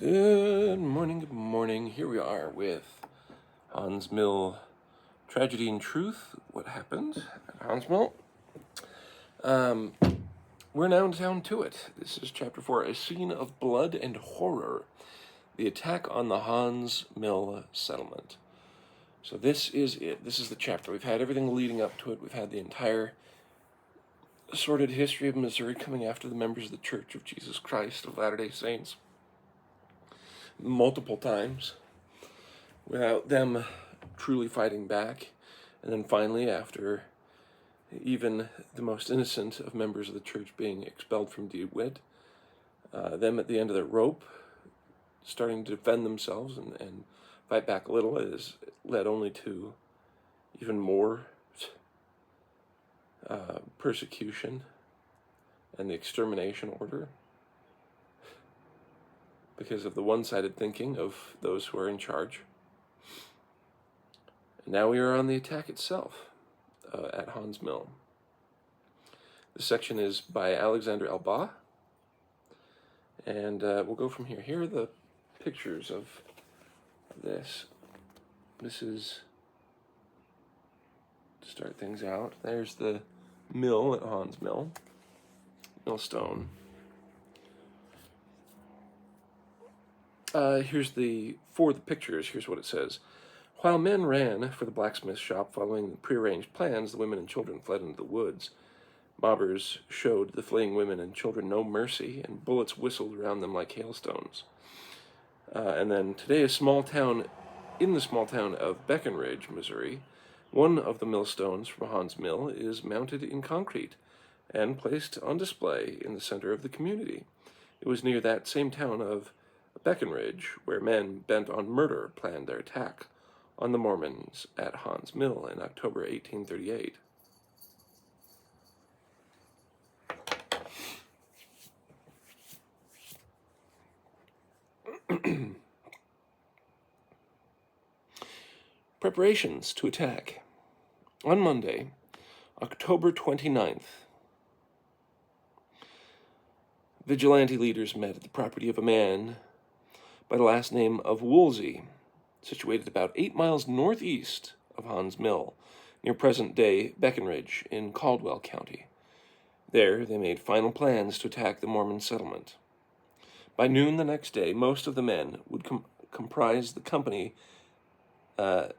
Good morning, good morning. Here we are with Hawn's Mill Tragedy and Truth. What happened at Hawn's Mill? We're now down to it. This is chapter 4, A Scene of Blood and Horror. The Attack on the Hawn's Mill Settlement. So this is it. This is the chapter. We've had everything leading up to it. We've had the entire sordid history of Missouri coming after the members of the Church of Jesus Christ of Latter-day Saints multiple times without them truly fighting back. And then finally, after even the most innocent of members of the church being expelled from DeWitt, them at the end of their rope starting to defend themselves and fight back a little has led only to even more persecution and the extermination order because of the one-sided thinking of those who are in charge. And now we are on the attack itself at Hawn's Mill. This section is by Alexander Elba, and we'll go from here. Here are the pictures of this. This is, to start things out, there's the mill at Hawn's Mill, millstone. For the pictures, here's what it says. While men ran for the blacksmith shop following the prearranged plans, the women and children fled into the woods. Mobbers showed the fleeing women and children no mercy, and bullets whistled around them like hailstones. And then today, in the small town of Breckenridge, Missouri, one of the millstones from Hawn's Mill is mounted in concrete and placed on display in the center of the community. It was near that same town of Breckenridge where men bent on murder planned their attack on the Mormons at Hawn's Mill in October 1838. Preparations to attack. On Monday, October 29th, vigilante leaders met at the property of a man by the last name of Woolsey, situated about 8 miles northeast of Hawn's Mill, near present-day Breckenridge in Caldwell County. There, they made final plans to attack the Mormon settlement. By noon the next day, most of the men would comprise the company had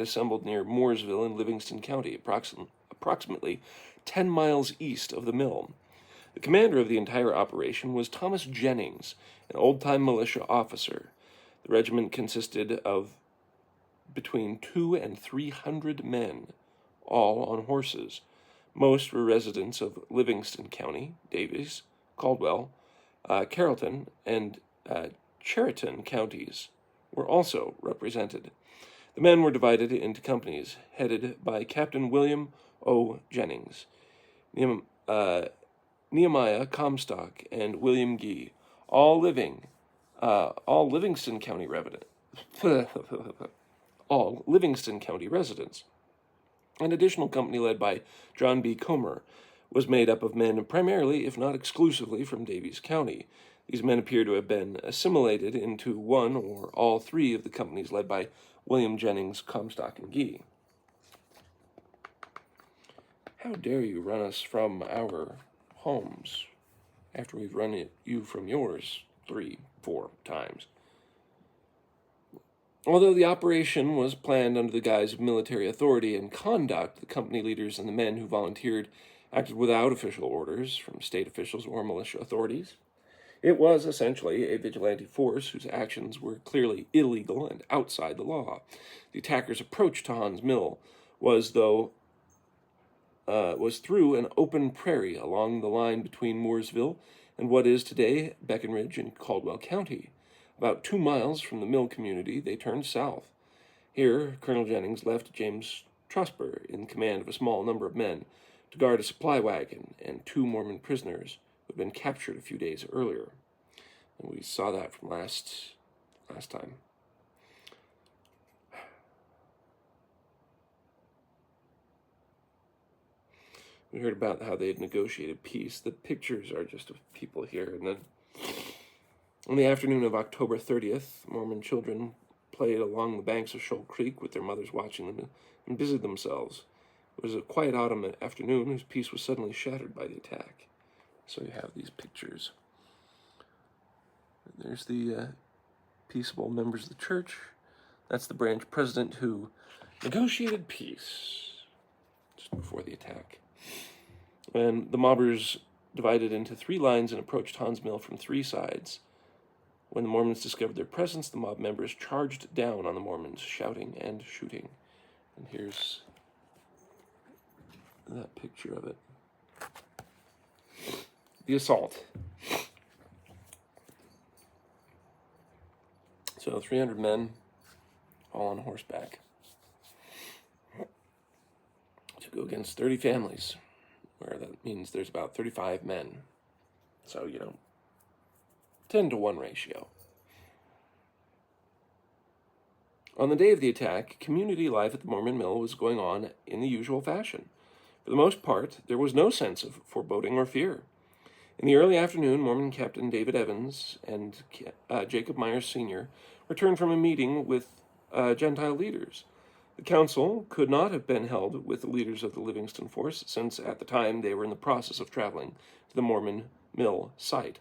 assembled near Mooresville in Livingston County, approximately 10 miles east of the mill. The commander of the entire operation was Thomas Jennings, an old-time militia officer. The regiment consisted of between 200 and 300 men, all on horses. Most were residents of Livingston County, Davies, Caldwell, Carrollton, and Chariton counties were also represented. The men were divided into companies, headed by Captain William O. Jennings, Nehemiah Comstock, and William Gee, all Livingston County all Livingston County residents. An additional company led by John B. Comer was made up of men primarily, if not exclusively, from Davies County. These men appear to have been assimilated into one or all three of the companies led by William Jennings, Comstock, and Gee. How dare you run us from our homes after we've run you from yours 3-4 times? Although the operation was planned under the guise of military authority and conduct, the company leaders and the men who volunteered acted without official orders from state officials or militia authorities. It was essentially a vigilante force whose actions were clearly illegal and outside the law. The attackers' approach to Hawn's Mill was through an open prairie along the line between Mooresville and what is today Breckenridge in Caldwell County. About 2 miles from the mill community, they turned south. Here, Colonel Jennings left James Trosper in command of a small number of men to guard a supply wagon and 2 Mormon prisoners who had been captured a few days earlier. And we saw that from last time. We heard about how they had negotiated peace. The pictures are just of people here. And then on the afternoon of October 30th, Mormon children played along the banks of Shoal Creek with their mothers watching them and busied themselves. It was a quiet autumn afternoon whose peace was suddenly shattered by the attack. So you have these pictures. There's the peaceable members of the church. That's the branch president who negotiated peace just before the attack. And the mobbers divided into 3 lines and approached Hawn's mill from 3 sides. When the Mormons discovered their presence, the mob members charged down on the Mormons, shouting and shooting. And here's that picture of it. The assault. So 300 men, all on horseback, to go against 30 families, where that means there's about 35 men. So, 10-to-1 ratio. On the day of the attack, community life at the Mormon mill was going on in the usual fashion. For the most part, there was no sense of foreboding or fear. In the early afternoon, Mormon Captain David Evans and Jacob Myers Sr. returned from a meeting with Gentile leaders. The council could not have been held with the leaders of the Livingston Force, since at the time they were in the process of traveling to the Mormon mill site.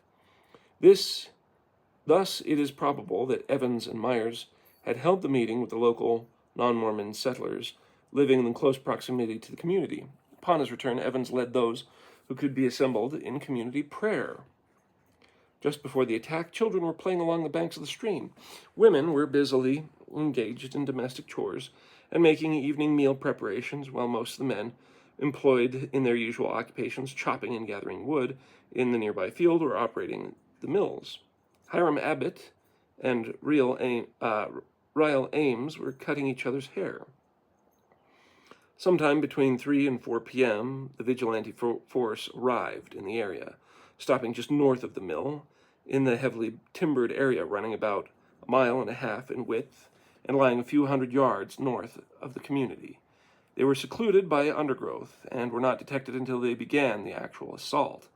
Thus, it is probable that Evans and Myers had held the meeting with the local non-Mormon settlers living in close proximity to the community. Upon his return, Evans led those who could be assembled in community prayer. Just before the attack, children were playing along the banks of the stream. Women were busily engaged in domestic chores and making evening meal preparations, while most of the men, employed in their usual occupations, chopping and gathering wood in the nearby field or operating the mills. Hiram Abbott and Ryle Ames were cutting each other's hair. Sometime between 3 and 4 p.m., the vigilante force arrived in the area, stopping just north of the mill, in the heavily timbered area running about 1.5 miles in width and lying a few hundred yards north of the community. They were secluded by undergrowth and were not detected until they began the actual assault.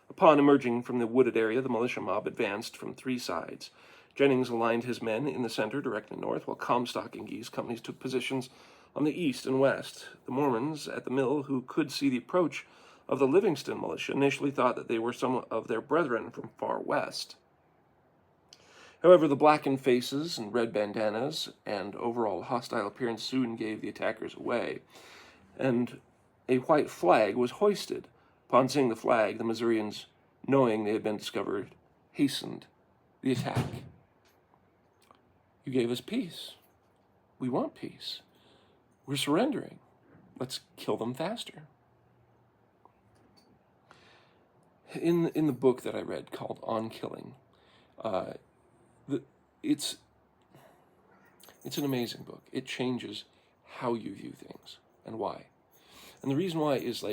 Upon emerging from the wooded area, the militia mob advanced from 3 sides. Jennings aligned his men in the center, directly north, while Comstock and Gee's companies took positions on the east and west. The Mormons at the mill, who could see the approach of the Livingston militia, initially thought that they were some of their brethren from far west. However, the blackened faces and red bandanas and overall hostile appearance soon gave the attackers away, and a white flag was hoisted. Upon seeing the flag, the Missourians, knowing they had been discovered, hastened the attack. You gave us peace. We want peace. We're surrendering. Let's kill them faster. In the book that I read called On Killing, it's an amazing book. It changes how you view things and why. And the reason why is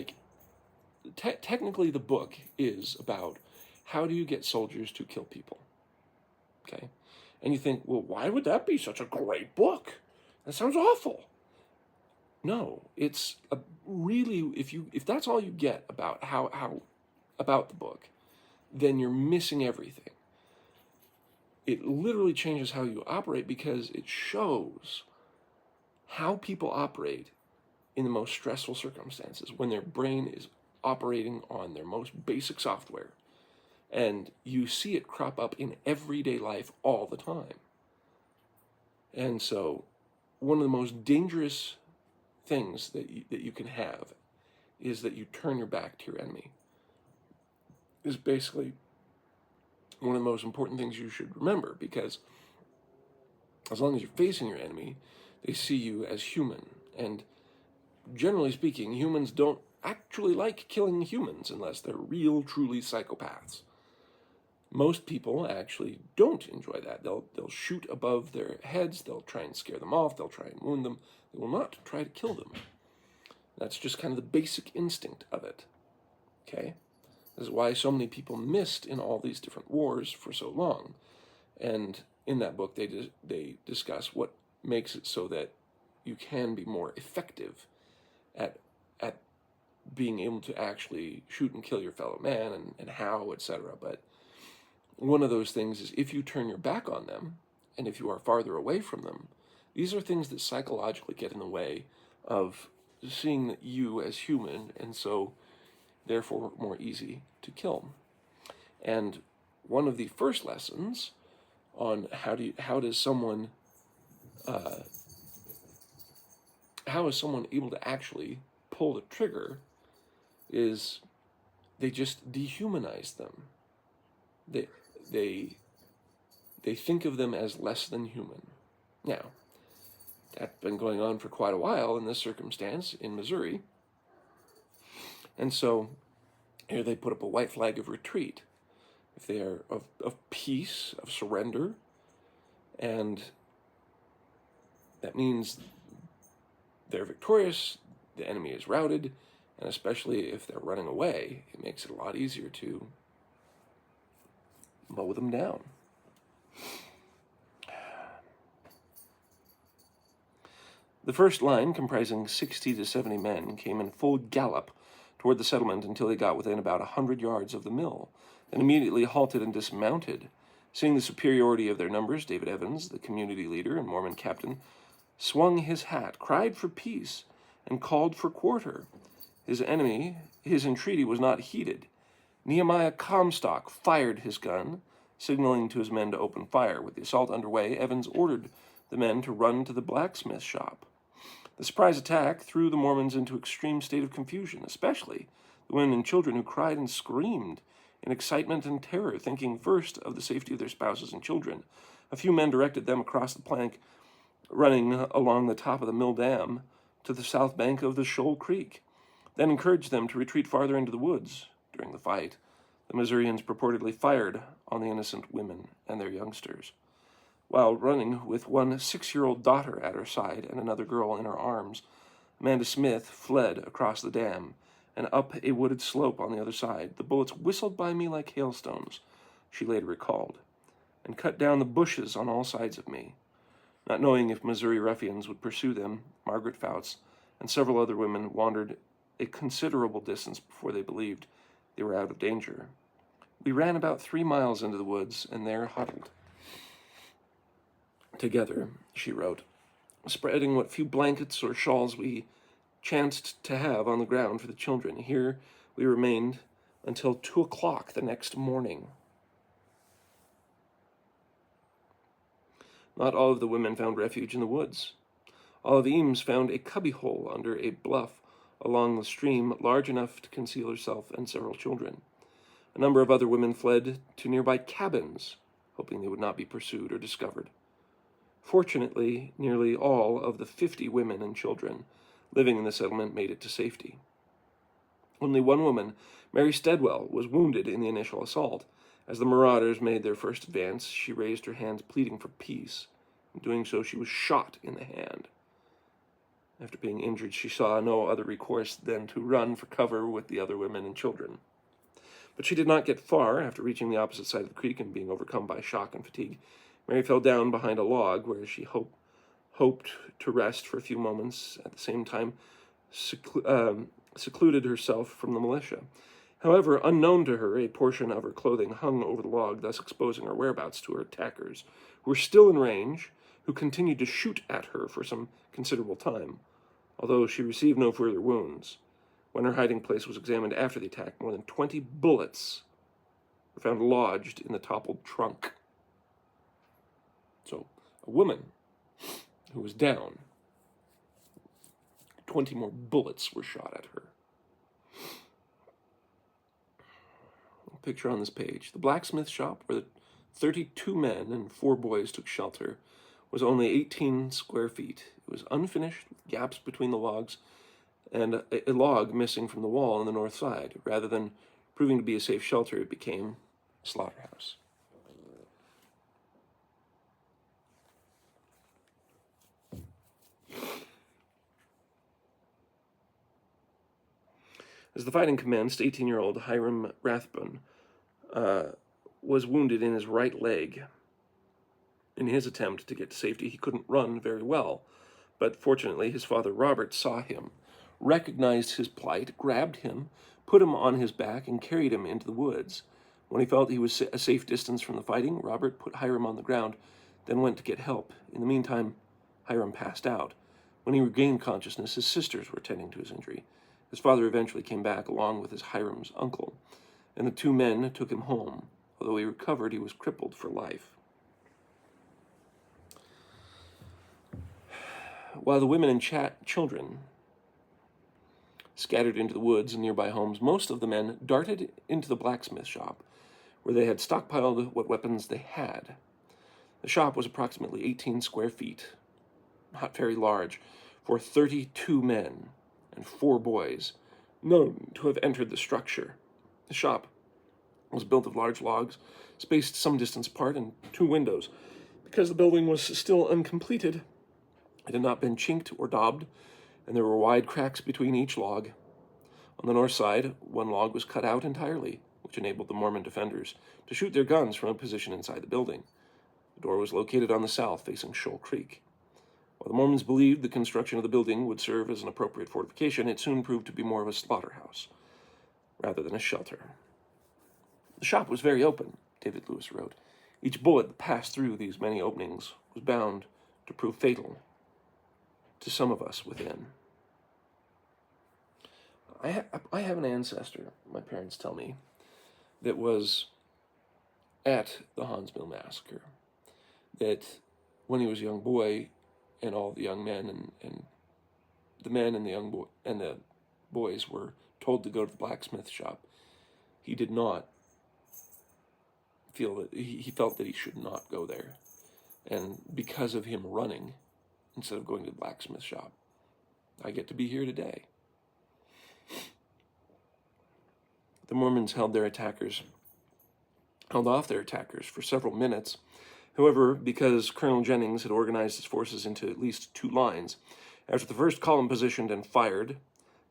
technically the book is about how do you get soldiers to kill people. Okay? And you think, well, why would that be such a great book? That sounds awful. No, it's a really, if that's all you get about how about the book, then you're missing everything. It literally changes how you operate because it shows how people operate in the most stressful circumstances when their brain is operating on their most basic software. And you see it crop up in everyday life all the time. And so one of the most dangerous things that you can have is that you turn your back to your enemy. Is basically one of the most important things you should remember, because as long as you're facing your enemy, they see you as human. And generally speaking, humans don't actually like killing humans unless they're real, truly psychopaths. Most people actually don't enjoy that. They'll shoot above their heads, they'll try and scare them off, they'll try and wound them. They will not try to kill them. That's just kind of the basic instinct of it. Okay? This is why so many people missed in all these different wars for so long. And in that book, they discuss what makes it so that you can be more effective at being able to actually shoot and kill your fellow man and how, etc. But one of those things is if you turn your back on them and if you are farther away from them, these are things that psychologically get in the way of seeing you as human, and so therefore more easy to kill. And one of the first lessons on how is someone able to actually pull the trigger is they just dehumanize them. They think of them as less than human. Now, that's been going on for quite a while in this circumstance in Missouri. And so here they put up a white flag of retreat. If they are of peace, of surrender, and that means they're victorious, the enemy is routed, and especially if they're running away, it makes it a lot easier to mow them down. The first line, comprising 60 to 70 men, came in full gallop toward the settlement until they got within about 100 yards of the mill, then immediately halted and dismounted. Seeing the superiority of their numbers, David Evans, the community leader and Mormon captain, swung his hat, cried for peace, and called for quarter. His entreaty was not heeded. Nehemiah Comstock fired his gun, signaling to his men to open fire. With the assault underway, Evans ordered the men to run to the blacksmith shop. The surprise attack threw the Mormons into extreme state of confusion, especially the women and children who cried and screamed in excitement and terror, thinking first of the safety of their spouses and children. A few men directed them across the plank, running along the top of the mill dam to the south bank of the Shoal Creek, then encouraged them to retreat farther into the woods. During the fight, the Missourians purportedly fired on the innocent women and their youngsters. While running with one 6-year-old daughter at her side and another girl in her arms, Amanda Smith fled across the dam and up a wooded slope on the other side. The bullets whistled by me like hailstones, she later recalled, and cut down the bushes on all sides of me. Not knowing if Missouri ruffians would pursue them, Margaret Fouts and several other women wandered a considerable distance before they believed they were out of danger. We ran about 3 miles into the woods and there huddled together, she wrote, spreading what few blankets or shawls we chanced to have on the ground for the children. Here we remained until 2 o'clock the next morning. Not all of the women found refuge in the woods. Olive Eames found a cubbyhole under a bluff along the stream large enough to conceal herself and several children. A number of other women fled to nearby cabins, hoping they would not be pursued or discovered. Fortunately, nearly all of the 50 women and children living in the settlement made it to safety. Only one woman, Mary Steadwell, was wounded in the initial assault. As the marauders made their first advance, she raised her hands pleading for peace. In doing so, she was shot in the hand. After being injured, she saw no other recourse than to run for cover with the other women and children. But she did not get far. After reaching the opposite side of the creek and being overcome by shock and fatigue, Mary fell down behind a log where she hoped to rest for a few moments, at the same time secluded herself from the militia. However, unknown to her, a portion of her clothing hung over the log, thus exposing her whereabouts to her attackers, who were still in range, who continued to shoot at her for some considerable time, although she received no further wounds. When her hiding place was examined after the attack, more than 20 bullets were found lodged in the toppled trunk. So, a woman who was down, 20 more bullets were shot at her. Picture on this page. The blacksmith shop, where the 32 men and 4 boys took shelter, was only 18 square feet. It was unfinished, with gaps between the logs, and a log missing from the wall on the north side. Rather than proving to be a safe shelter, it became a slaughterhouse. As the fighting commenced, 18-year-old Hiram Rathbun was wounded in his right leg. In his attempt to get to safety, he couldn't run very well, but fortunately his father Robert saw him recognized his plight, grabbed him, put him on his back, and carried him into the woods. When he felt he was a safe distance from the fighting, Robert put Hiram on the ground, then went to get help. In the meantime, Hiram passed out. When he regained consciousness, his sisters were tending to his injury. His father eventually came back along with his Hiram's uncle, and the two men took him home. Although he recovered, he was crippled for life. While the women and children scattered into the woods and nearby homes, most of the men darted into the blacksmith shop, where they had stockpiled what weapons they had. The shop was approximately 18 square feet, not very large, for 32 men and 4 boys known to have entered the structure. The shop was built of large logs, spaced some distance apart, and 2 windows. Because the building was still uncompleted, it had not been chinked or daubed, and there were wide cracks between each log. On the north side, one log was cut out entirely, which enabled the Mormon defenders to shoot their guns from a position inside the building. The door was located on the south, facing Shoal Creek. While the Mormons believed the construction of the building would serve as an appropriate fortification, it soon proved to be more of a slaughterhouse rather than a shelter. The shop was very open, David Lewis wrote. Each bullet that passed through these many openings was bound to prove fatal to some of us within. I have an ancestor, my parents tell me, that was at the Hawn's Mill Massacre. That when he was a young boy, and all the young men and the men and the boys were told to go to the blacksmith shop, he did not feel that he felt that he should not go there, and because of him running instead of going to the blacksmith shop, I get to be here today. The Mormons held off their attackers for several minutes. However, because Colonel Jennings had organized his forces into at least 2 lines, after the first column positioned and fired,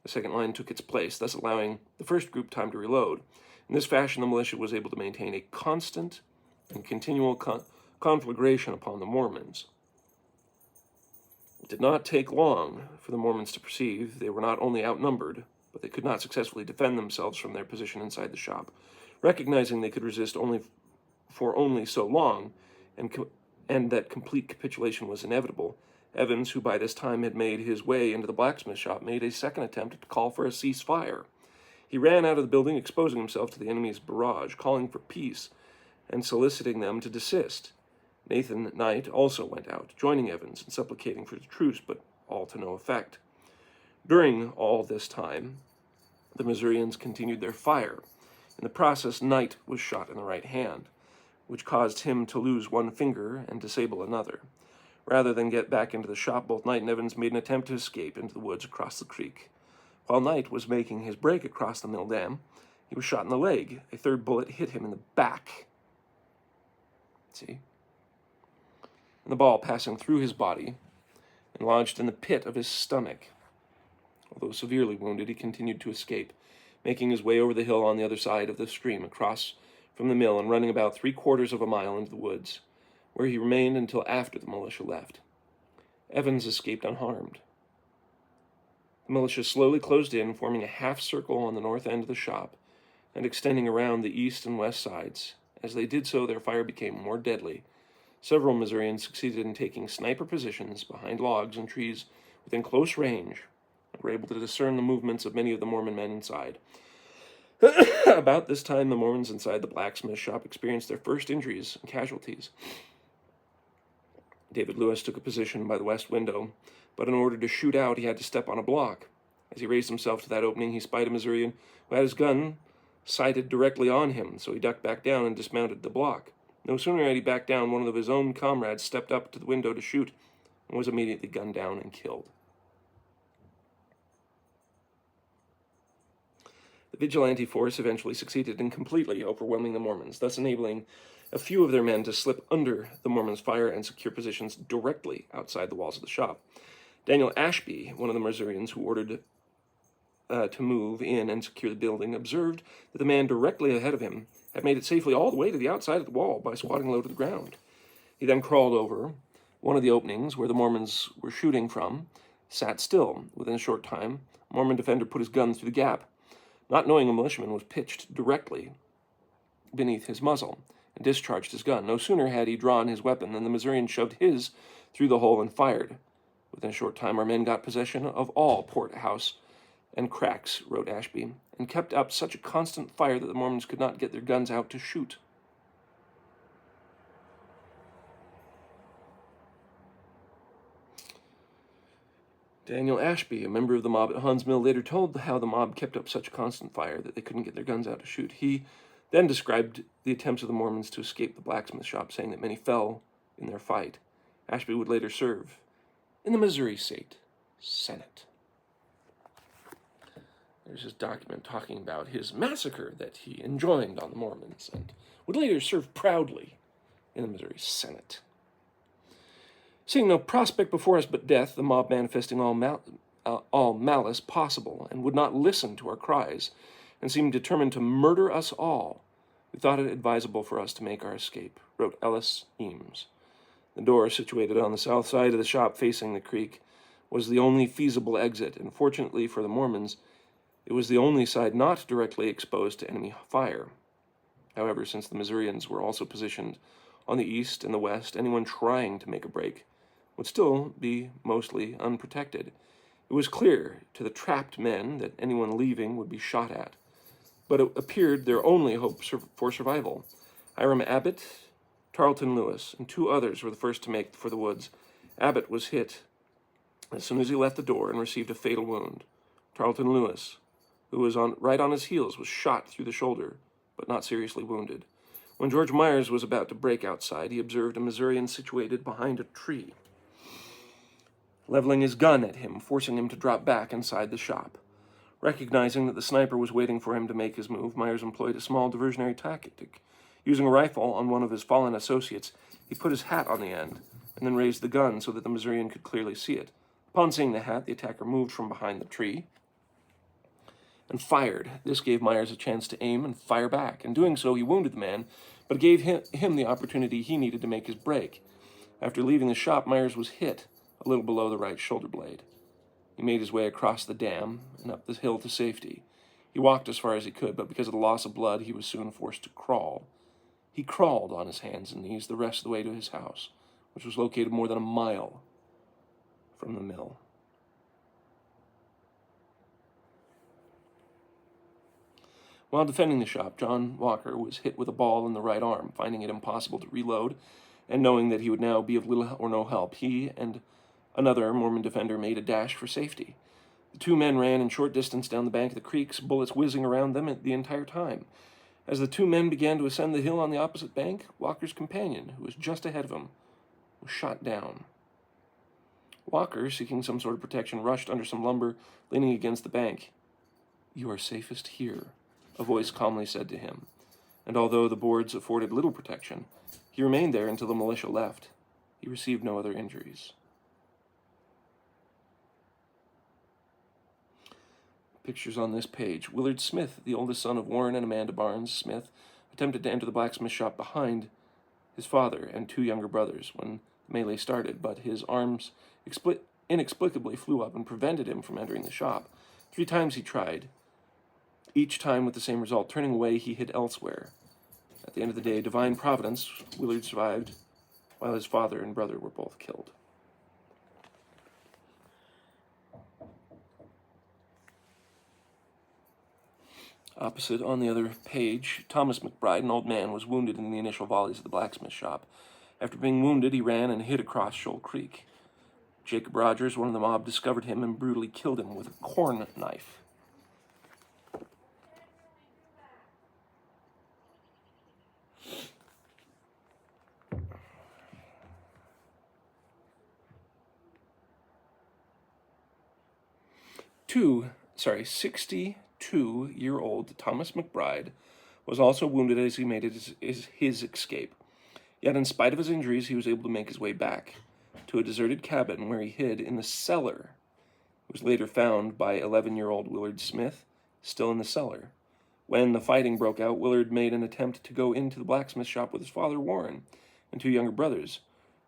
the second line took its place, thus allowing the first group time to reload. In this fashion, the militia was able to maintain a constant and continual conflagration upon the Mormons. It did not take long for the Mormons to perceive they were not only outnumbered, but they could not successfully defend themselves from their position inside the shop. Recognizing they could resist only so long, and that complete capitulation was inevitable, Evans, who by this time had made his way into the blacksmith shop, made a second attempt to call for a ceasefire. He ran out of the building, exposing himself to the enemy's barrage, calling for peace and soliciting them to desist. Nathan Knight also went out, joining Evans and supplicating for a truce, but all to no effect. During all this time, the Missourians continued their fire. In the process, Knight was shot in the right hand, which caused him to lose one finger and disable another. Rather than get back into the shop, both Knight and Evans made an attempt to escape into the woods across the creek. While Knight was making his break across the mill dam, he was shot in the leg. A third bullet hit him in the back. See? And the ball passing through his body and lodged in the pit of his stomach. Although severely wounded, he continued to escape, making his way over the hill on the other side of the stream, across from the mill, and running about 3/4 of a mile into the woods, where he remained until after the militia left. Evans escaped unharmed. The militia slowly closed in, forming a half circle on the north end of the shop and extending around the east and west sides. As they did so, their fire became more deadly. Several Missourians succeeded in taking sniper positions behind logs and trees within close range and were able to discern the movements of many of the Mormon men inside. About this time, the Mormons inside the blacksmith shop experienced their first injuries and casualties. David Lewis took a position by the west window, but in order to shoot out, he had to step on a block. As he raised himself to that opening, he spied a Missourian who had his gun sighted directly on him, so he ducked back down and dismounted the block. No sooner had he backed down, one of his own comrades stepped up to the window to shoot and was immediately gunned down and killed. The vigilante force eventually succeeded in completely overwhelming the Mormons, thus enabling a few of their men to slip under the Mormons' fire and secure positions directly outside the walls of the shop. Daniel Ashby, one of the Missourians who ordered to move in and secure the building, observed that the man directly ahead of him had made it safely all the way to the outside of the wall by squatting low to the ground. He then crawled over one of the openings where the Mormons were shooting from, sat still. Within a short time, a Mormon defender put his gun through the gap, not knowing a militiaman was pitched directly beneath his muzzle, and discharged his gun. No sooner had he drawn his weapon than the Missourian shoved his through the hole and fired. Within a short time, our men got possession of all Port House and cracks, wrote Ashby, and kept up such a constant fire that the Mormons could not get their guns out to shoot. Daniel Ashby, a member of the mob at Hawn's Mill, later told how the mob kept up such constant fire that they couldn't get their guns out to shoot. He then described the attempts of the Mormons to escape the blacksmith shop, saying that many fell in their fight. Ashby would later serve in the Missouri State Senate. There's his document talking about his massacre that he enjoined on the Mormons and would later serve proudly in the Missouri Senate. Seeing no prospect before us but death, the mob manifesting all malice possible, and would not listen to our cries, and seemed determined to murder us all, we thought it advisable for us to make our escape, wrote Ellis Eames. The door, situated on the south side of the shop facing the creek, was the only feasible exit, and fortunately for the Mormons, it was the only side not directly exposed to enemy fire. However, since the Missourians were also positioned on the east and the west, anyone trying to make a break would still be mostly unprotected. It was clear to the trapped men that anyone leaving would be shot at, but it appeared their only hope for survival. Hiram Abbott, Tarleton Lewis, and 2 others were the first to make for the woods. Abbott was hit as soon as he left the door and received a fatal wound. Tarleton Lewis, who was right on his heels, was shot through the shoulder, but not seriously wounded. When George Myers was about to break outside, he observed a Missourian situated behind a tree, leveling his gun at him, forcing him to drop back inside the shop. Recognizing that the sniper was waiting for him to make his move, Myers employed a small diversionary tactic. Using a rifle on one of his fallen associates, he put his hat on the end, and then raised the gun so that the Missourian could clearly see it. Upon seeing the hat, the attacker moved from behind the tree and fired. This gave Myers a chance to aim and fire back. In doing so, he wounded the man, but gave him the opportunity he needed to make his break. After leaving the shop, Myers was hit a little below the right shoulder blade. He made his way across the dam and up the hill to safety. He walked as far as he could, but because of the loss of blood, he was soon forced to crawl. He crawled on his hands and knees the rest of the way to his house, which was located more than a mile from the mill. While defending the shop, John Walker was hit with a ball in the right arm. Finding it impossible to reload, and knowing that he would now be of little or no help, he and another Mormon defender made a dash for safety. The 2 men ran in short distance down the bank of the creek, bullets whizzing around them the entire time. As the 2 men began to ascend the hill on the opposite bank, Walker's companion, who was just ahead of him, was shot down. Walker, seeking some sort of protection, rushed under some lumber, leaning against the bank. "You are safest here," a voice calmly said to him, and although the boards afforded little protection, he remained there until the militia left. He received no other injuries. Pictures on this page. Willard Smith, the oldest son of Warren and Amanda Barnes Smith, attempted to enter the blacksmith shop behind his father and 2 younger brothers when the melee started, but his arms inexplicably flew up and prevented him from entering the shop. 3 times he tried, each time with the same result. Turning away, he hid elsewhere. At the end of the day, divine providence, Willard survived, while his father and brother were both killed. Opposite, on the other page, Thomas McBride, an old man, was wounded in the initial volleys of the blacksmith shop. After being wounded, he ran and hid across Shoal Creek. Jacob Rogers, one of the mob, discovered him and brutally killed him with a corn knife. Two 62-year-old Thomas McBride was also wounded as he made his escape. Yet in spite of his injuries, he was able to make his way back to a deserted cabin where he hid in the cellar. He was later found by 11-year-old Willard Smith, still in the cellar. When the fighting broke out, Willard made an attempt to go into the blacksmith shop with his father, Warren, and 2 younger brothers,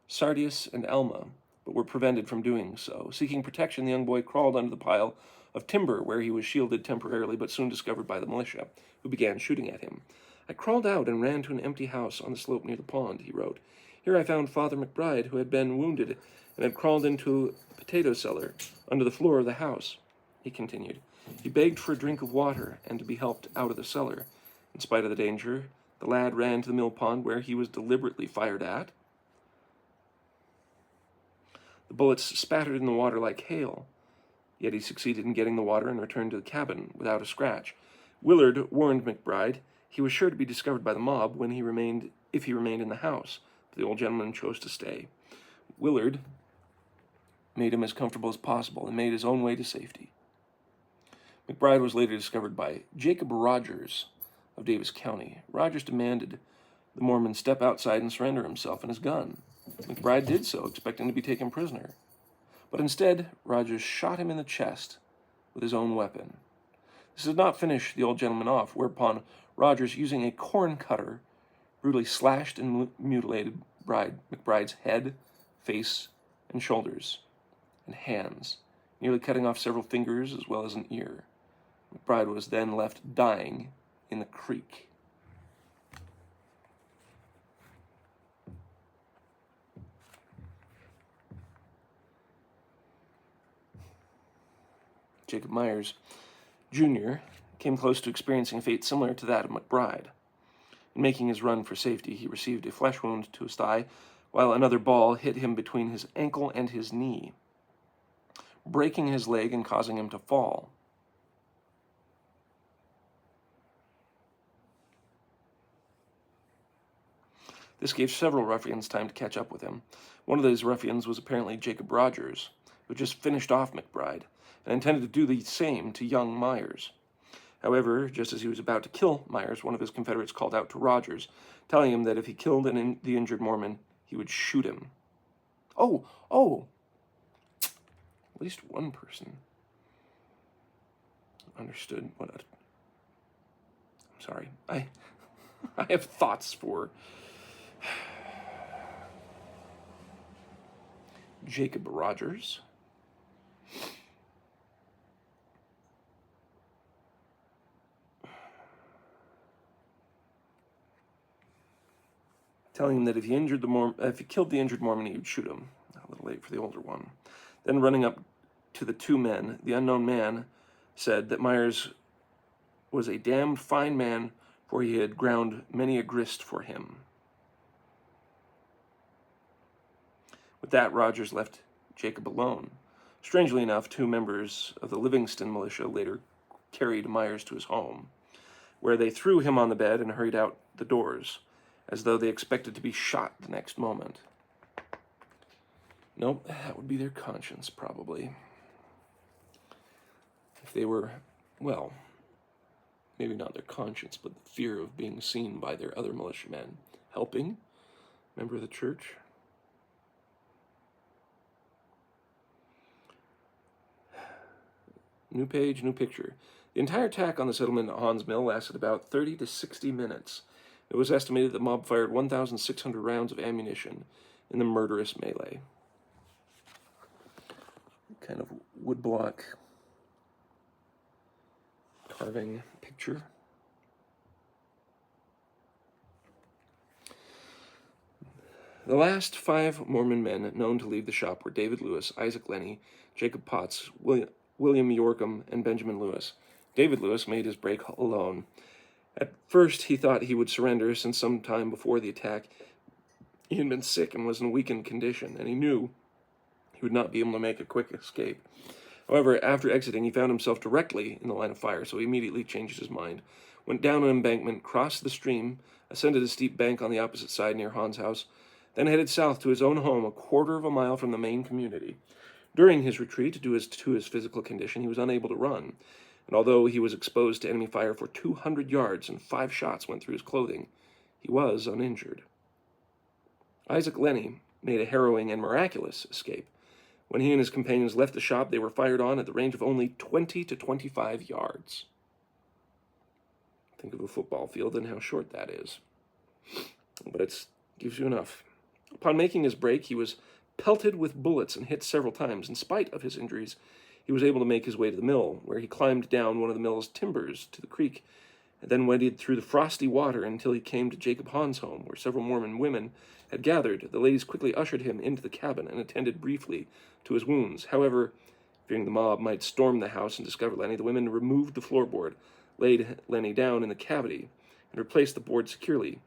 Sardius and Alma. but were prevented from doing so. Seeking protection, the young boy crawled under the pile of timber where he was shielded temporarily, but soon discovered by the militia, who began shooting at him. "I crawled out and ran to an empty house on the slope near the pond," he wrote. "Here I found Father McBride, who had been wounded and had crawled into a potato cellar under the floor of the house," he continued. He begged for a drink of water and to be helped out of the cellar. In spite of the danger, the lad ran to the mill pond, where he was deliberately fired at. The bullets spattered in the water like hail, yet he succeeded in getting the water and returned to the cabin without a scratch. Willard warned McBride he was sure to be discovered by the mob if he remained in the house, but the old gentleman chose to stay. Willard made him as comfortable as possible and made his own way to safety. McBride was later discovered by Jacob Rogers of Davis County. Rogers demanded the Mormon step outside and surrender himself and his gun. McBride did so, expecting to be taken prisoner. But instead, Rogers shot him in the chest with his own weapon. This did not finish the old gentleman off, whereupon Rogers, using a corn cutter, brutally slashed and mutilated McBride's head, face, and shoulders, and hands, nearly cutting off several fingers as well as an ear. McBride was then left dying in the creek. Jacob Myers, Jr. came close to experiencing a fate similar to that of McBride. In making his run for safety, he received a flesh wound to his thigh, while another ball hit him between his ankle and his knee, breaking his leg and causing him to fall. This gave several ruffians time to catch up with him. One of those ruffians was apparently Jacob Rogers, who had just finished off McBride, and intended to do the same to young Myers. However, just as he was about to kill Myers, one of his Confederates called out to Rogers, telling him that if he killed the injured Mormon, he would shoot him. Oh! At least one person understood what I'm sorry. I have thoughts for Jacob Rogers. Telling him that if he killed the injured Mormon, he would shoot him. A little late for the older one. Then running up to the two men, the unknown man said that Myers was a damned fine man, for he had ground many a grist for him. With that, Rogers left Jacob alone. Strangely enough, two members of the Livingston militia later carried Myers to his home, where they threw him on the bed and hurried out the doors, as though they expected to be shot the next moment. Nope, that would be their conscience, probably. If they were, well, maybe not their conscience, but the fear of being seen by their other militiamen helping, member of the church. New page, new picture. The entire attack on the settlement at Hawn's Mill lasted about 30 to 60 minutes. It was estimated that the mob fired 1,600 rounds of ammunition in the murderous melee. Kind of woodblock carving picture. The last 5 Mormon men known to leave the shop were David Lewis, Isaac Lenny, Jacob Potts, William Yorkham, and Benjamin Lewis. David Lewis made his break alone. At first, he thought he would surrender, since some time before the attack he had been sick and was in a weakened condition, and he knew he would not be able to make a quick escape. However, after exiting, he found himself directly in the line of fire, so he immediately changed his mind, went down an embankment, crossed the stream, ascended a steep bank on the opposite side near Hawn's house, then headed south to his own home, a quarter of a mile from the main community. During his retreat, due to his physical condition, he was unable to run, and although he was exposed to enemy fire for 200 yards and 5 shots went through his clothing, he was uninjured. Isaac Lenny made a harrowing and miraculous escape. When he and his companions left the shop, they were fired on at the range of only 20 to 25 yards. Think of a football field and how short that is. But it gives you enough. Upon making his break, he was pelted with bullets and hit several times. In spite of his injuries, he was able to make his way to the mill, where he climbed down one of the mill's timbers to the creek, and then waded through the frosty water until he came to Jacob Hawn's home, where several Mormon women had gathered. The ladies quickly ushered him into the cabin and attended briefly to his wounds. However, fearing the mob might storm the house and discover Lenny, the women removed the floorboard, laid Lenny down in the cavity, and replaced the board securely.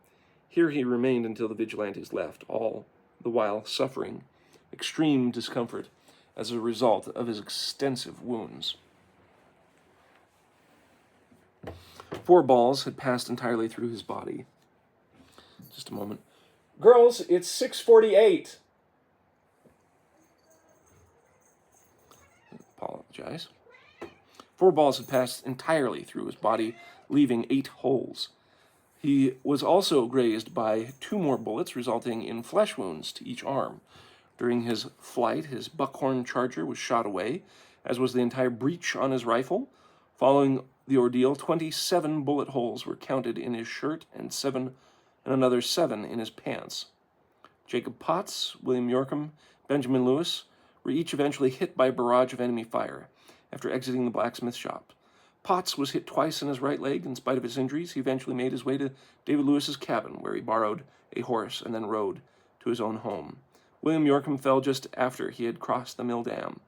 Here he remained until the vigilantes left, all the while suffering extreme discomfort as a result of his extensive wounds. 4 balls had passed entirely through his body. Just a moment. Girls, it's 6:48. Apologize. 4 balls had passed entirely through his body, leaving 8 holes. He was also grazed by 2 more bullets, resulting in flesh wounds to each arm. During his flight, his buckhorn charger was shot away, as was the entire breech on his rifle. Following the ordeal, 27 bullet holes were counted in his shirt and another 7 in his pants. Jacob Potts, William Yorkham, Benjamin Lewis were each eventually hit by a barrage of enemy fire after exiting the blacksmith shop. Potts was hit twice in his right leg. In spite of his injuries, he eventually made his way to David Lewis's cabin, where he borrowed a horse and then rode to his own home. William Yorkham fell just after he had crossed the mill dam.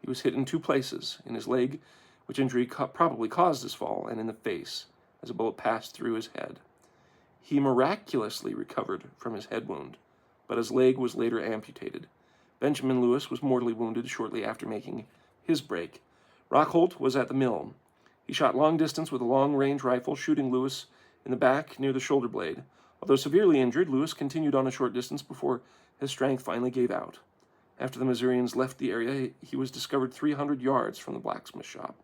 He was hit in 2 places, in his leg, which injury probably caused his fall, and in the face, as a bullet passed through his head. He miraculously recovered from his head wound, but his leg was later amputated. Benjamin Lewis was mortally wounded shortly after making his break. Rockholt was at the mill. He shot long distance with a long-range rifle, shooting Lewis in the back near the shoulder blade. Although severely injured, Lewis continued on a short distance before his strength finally gave out. After the Missourians left the area, he was discovered 300 yards from the blacksmith shop.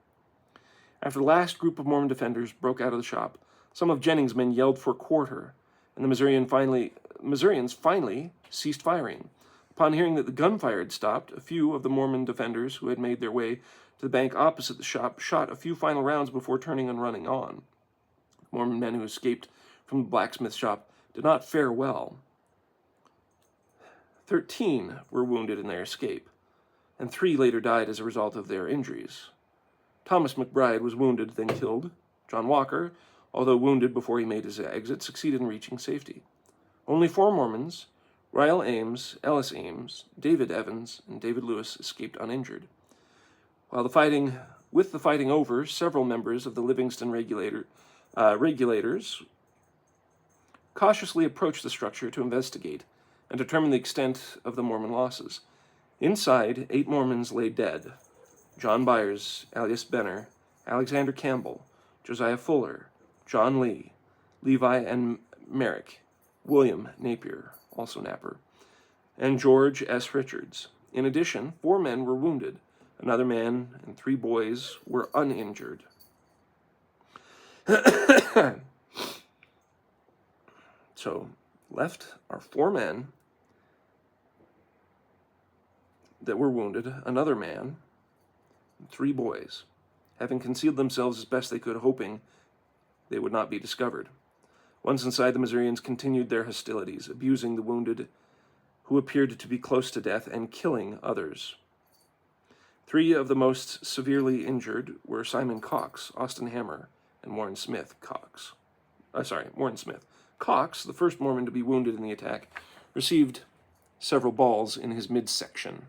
After the last group of Mormon defenders broke out of the shop, some of Jennings' men yelled for quarter, and the Missourians finally ceased firing. Upon hearing that the gunfire had stopped, a few of the Mormon defenders who had made their way to the bank opposite the shop shot a few final rounds before turning and running on. The Mormon men who escaped from the blacksmith shop did not fare well. 13 were wounded in their escape, and 3 later died as a result of their injuries. Thomas McBride was wounded, then killed. John Walker, although wounded before he made his exit, succeeded in reaching safety. Only 4 Mormons, Ryle Ames, Ellis Ames, David Evans, and David Lewis, escaped uninjured. With the fighting over, several members of the Livingston regulators cautiously approached the structure to investigate and determine the extent of the Mormon losses. Inside, 8 Mormons lay dead: John Byers, alias Benner, Alexander Campbell, Josiah Fuller, John Lee, Levi and Merrick, William Napier, also Napper, and George S. Richards. In addition, 4 men were wounded. Another man and 3 boys were uninjured. So, left are 4 men that were wounded, another man, and 3 boys, having concealed themselves as best they could, hoping they would not be discovered. Once inside, the Missourians continued their hostilities, abusing the wounded who appeared to be close to death and killing others. 3 of the most severely injured were Simon Cox, Austin Hammer, and Warren Smith. Warren Smith. Cox, the first Mormon to be wounded in the attack, received several balls in his midsection.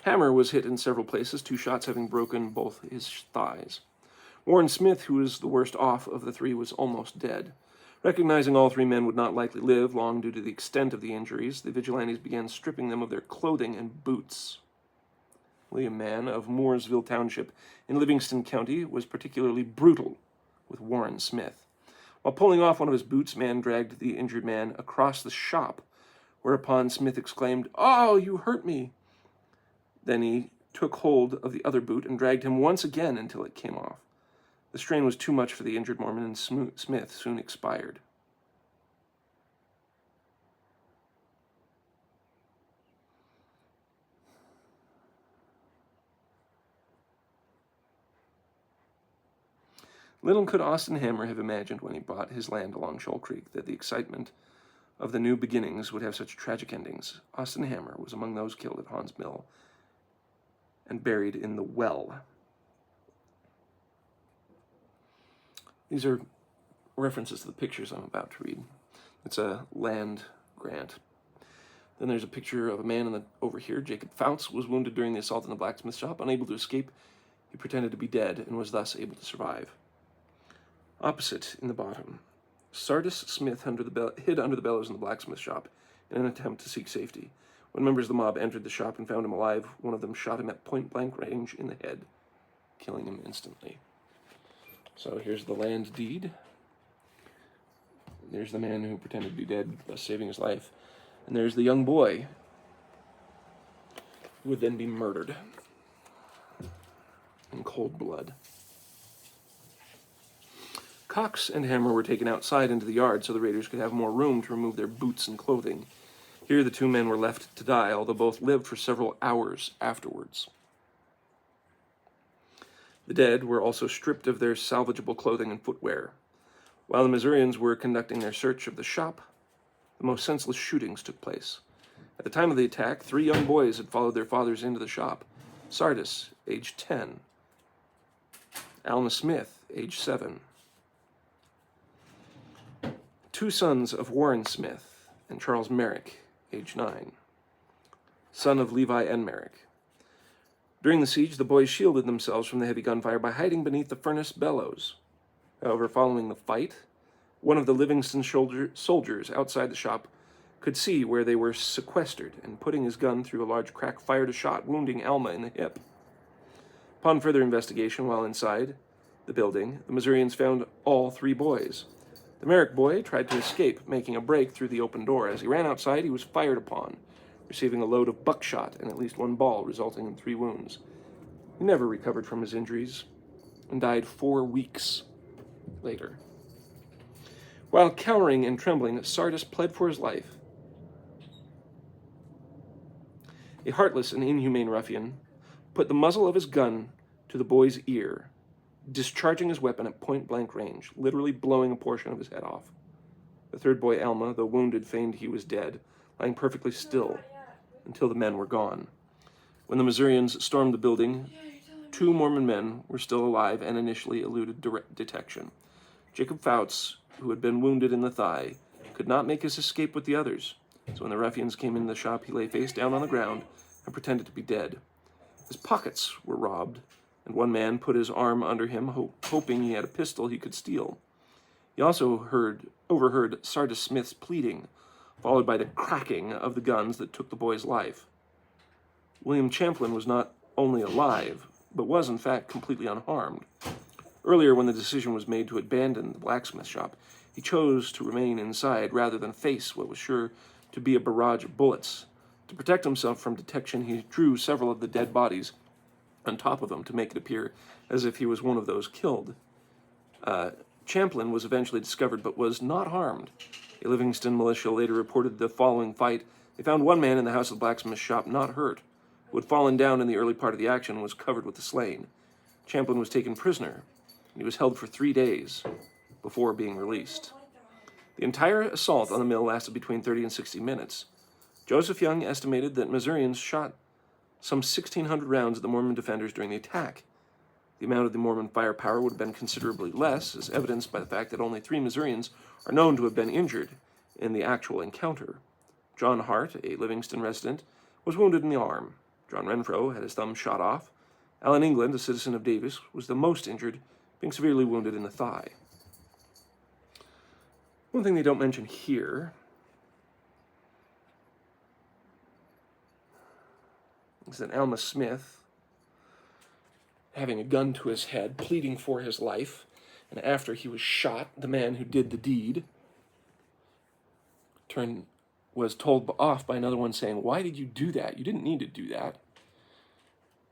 Hammer was hit in several places, 2 shots having broken both his thighs. Warren Smith, who was the worst off of the 3, was almost dead. Recognizing all 3 men would not likely live long due to the extent of the injuries, the vigilantes began stripping them of their clothing and boots. William Mann of Mooresville Township in Livingston County was particularly brutal with Warren Smith. While pulling off one of his boots, Mann dragged the injured man across the shop, whereupon Smith exclaimed, "Oh, you hurt me!" Then he took hold of the other boot and dragged him once again until it came off. The strain was too much for the injured Mormon, and Smith soon expired. Little could Austin Hammer have imagined when he bought his land along Shoal Creek that the excitement of the new beginnings would have such tragic endings. Austin Hammer was among those killed at Hawn's mill and buried in the well. These are references to the pictures I'm about to read. It's a land grant. Then there's a picture of a man over here. Jacob Fouts was wounded during the assault in the blacksmith shop. Unable to escape, he pretended to be dead and was thus able to survive. Opposite, in the bottom, Sardis Smith hid under the bellows in the blacksmith shop in an attempt to seek safety. When members of the mob entered the shop and found him alive, one of them shot him at point-blank range in the head, killing him instantly. So here's the land deed. There's the man who pretended to be dead, thus saving his life. And there's the young boy who would then be murdered in cold blood. Cox and Hammer were taken outside into the yard so the raiders could have more room to remove their boots and clothing. Here the two men were left to die, although both lived for several hours afterwards. The dead were also stripped of their salvageable clothing and footwear. While the Missourians were conducting their search of the shop, the most senseless shootings took place. At the time of the attack, 3 young boys had followed their fathers into the shop. Sardis, age 10. Alma Smith, age 7. 2 sons of Warren Smith and Charles Merrick, age 9. Son of Levi and Merrick. During the siege, the boys shielded themselves from the heavy gunfire by hiding beneath the furnace bellows. However, following the fight, one of the Livingston soldiers outside the shop could see where they were sequestered, and putting his gun through a large crack, fired a shot, wounding Alma in the hip. Upon further investigation while inside the building, the Missourians found all 3 boys. The Merrick boy tried to escape, making a break through the open door. As he ran outside, he was fired upon, receiving a load of buckshot and at least 1 ball, resulting in 3 wounds. He never recovered from his injuries and died 4 weeks later. While cowering and trembling, Sardis pled for his life. A heartless and inhumane ruffian put the muzzle of his gun to the boy's ear, discharging his weapon at point-blank range, literally blowing a portion of his head off. The 3rd boy, Alma, though wounded, feigned he was dead, lying perfectly still until the men were gone. When the Missourians stormed the building, 2 Mormon men were still alive and initially eluded detection. Jacob Fouts, who had been wounded in the thigh, could not make his escape with the others, so when the ruffians came in the shop, he lay face down on the ground and pretended to be dead. His pockets were robbed, and one man put his arm under him, hoping he had a pistol he could steal. He also overheard Sardis Smith's pleading, followed by the cracking of the guns that took the boy's life. William Champlin was not only alive, but was in fact completely unharmed. Earlier, when the decision was made to abandon the blacksmith shop, he chose to remain inside rather than face what was sure to be a barrage of bullets. To protect himself from detection, he drew several of the dead bodies on top of him to make it appear as if he was one of those killed. Champlin was eventually discovered but was not harmed. A Livingston militia later reported the following fight. They found one man in the house of the blacksmith shop not hurt, who had fallen down in the early part of the action and was covered with the slain. Champlin was taken prisoner, and he was held for 3 days before being released. The entire assault on the mill lasted between 30 and 60 minutes. Joseph Young estimated that Missourians shot some 1,600 rounds at the Mormon defenders during the attack. The amount of the Mormon firepower would have been considerably less, as evidenced by the fact that only 3 Missourians are known to have been injured in the actual encounter. John Hart, a Livingston resident, was wounded in the arm. John Renfro had his thumb shot off. Alan England, a citizen of Davis, was the most injured, being severely wounded in the thigh. One thing they don't mention here is that Alma Smith, having a gun to his head, pleading for his life, and after he was shot, the man who did the deed was told off by another one saying, "Why did you do that? You didn't need to do that."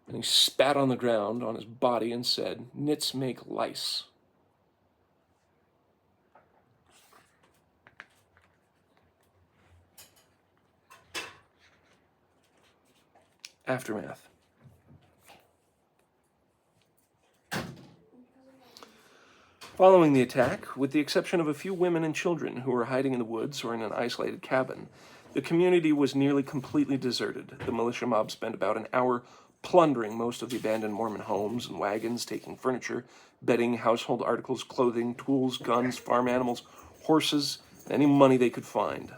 And he spat on the ground on his body and said, "Nits make lice." Aftermath. Following the attack, with the exception of a few women and children who were hiding in the woods or in an isolated cabin, the community was nearly completely deserted. The militia mob spent about an hour plundering most of the abandoned Mormon homes and wagons, taking furniture, bedding, household articles, clothing, tools, guns, farm animals, horses, and any money they could find.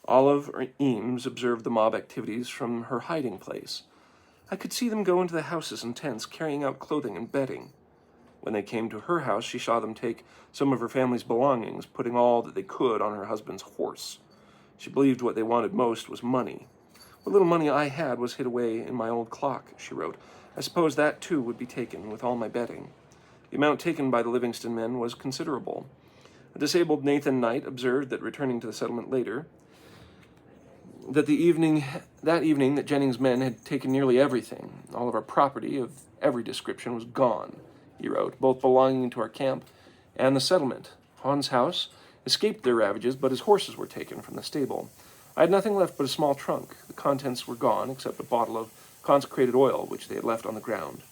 Olive Eames observed the mob activities from her hiding place. I could see them go into the houses and tents, carrying out clothing and bedding. When they came to her house, she saw them take some of her family's belongings, putting all that they could on her husband's horse. She believed what they wanted most was money. What little money I had was hid away in my old clock, she wrote. I suppose that, too, would be taken with all my bedding. The amount taken by the Livingston men was considerable. A disabled Nathan Knight observed that returning to the settlement later, that evening that Jennings' men had taken nearly everything. All of our property of every description was gone, he wrote, both belonging to our camp and the settlement. Hawn's house escaped their ravages, but his horses were taken from the stable. I had nothing left but a small trunk. The contents were gone, except a bottle of consecrated oil, which they had left on the ground.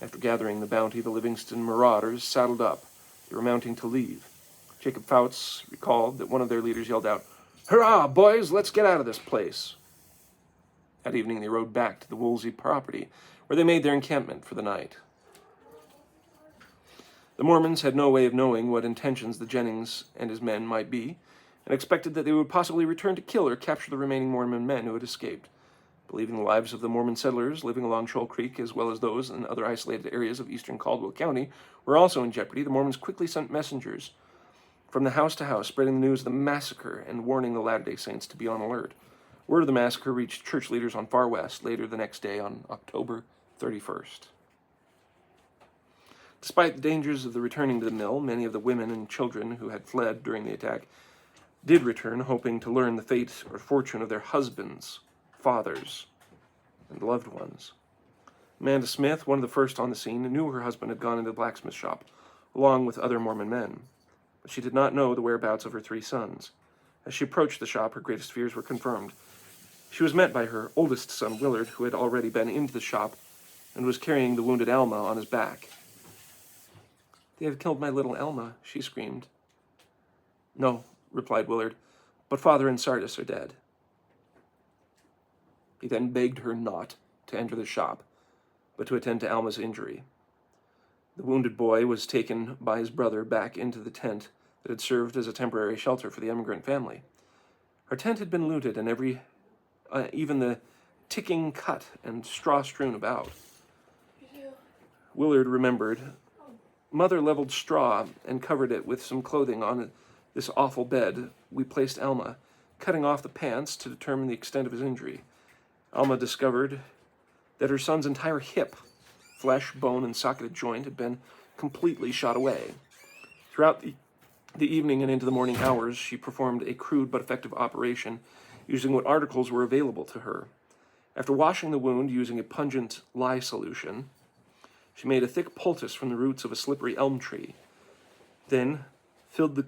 After gathering the bounty, the Livingston marauders saddled up. They were mounting to leave. Jacob Fouts recalled that one of their leaders yelled out, "Hurrah, boys, let's get out of this place." That evening they rode back to the Woolsey property, where they made their encampment for the night. The Mormons had no way of knowing what intentions the Jennings and his men might be, and expected that they would possibly return to kill or capture the remaining Mormon men who had escaped. Believing the lives of the Mormon settlers living along Shoal Creek, as well as those in other isolated areas of eastern Caldwell County, were also in jeopardy, the Mormons quickly sent messengers from the house to house, spreading the news of the massacre and warning the Latter-day Saints to be on alert. Word of the massacre reached church leaders on Far West later the next day on October 31st. Despite the dangers of the returning to the mill, many of the women and children who had fled during the attack did return, hoping to learn the fate or fortune of their husbands, fathers, and loved ones. Amanda Smith, one of the first on the scene, knew her husband had gone into the blacksmith shop, along with other Mormon men, but she did not know the whereabouts of her 3 sons. As she approached the shop, her greatest fears were confirmed. She was met by her oldest son, Willard, who had already been into the shop and was carrying the wounded Alma on his back. "They have killed my little Alma," she screamed. "No," replied Willard, "but Father and Sardis are dead." He then begged her not to enter the shop, but to attend to Alma's injury. The wounded boy was taken by his brother back into the tent that had served as a temporary shelter for the immigrant family. Her tent had been looted, and even the ticking cut and straw strewn about. Willard remembered. Mother leveled straw and covered it with some clothing on this awful bed. We placed Alma, cutting off the pants to determine the extent of his injury. Alma discovered that her son's entire hip, flesh, bone, and socketed joint had been completely shot away. Throughout the evening and into the morning hours, she performed a crude but effective operation using what articles were available to her. After washing the wound using a pungent lye solution, she made a thick poultice from the roots of a slippery elm tree, then filled the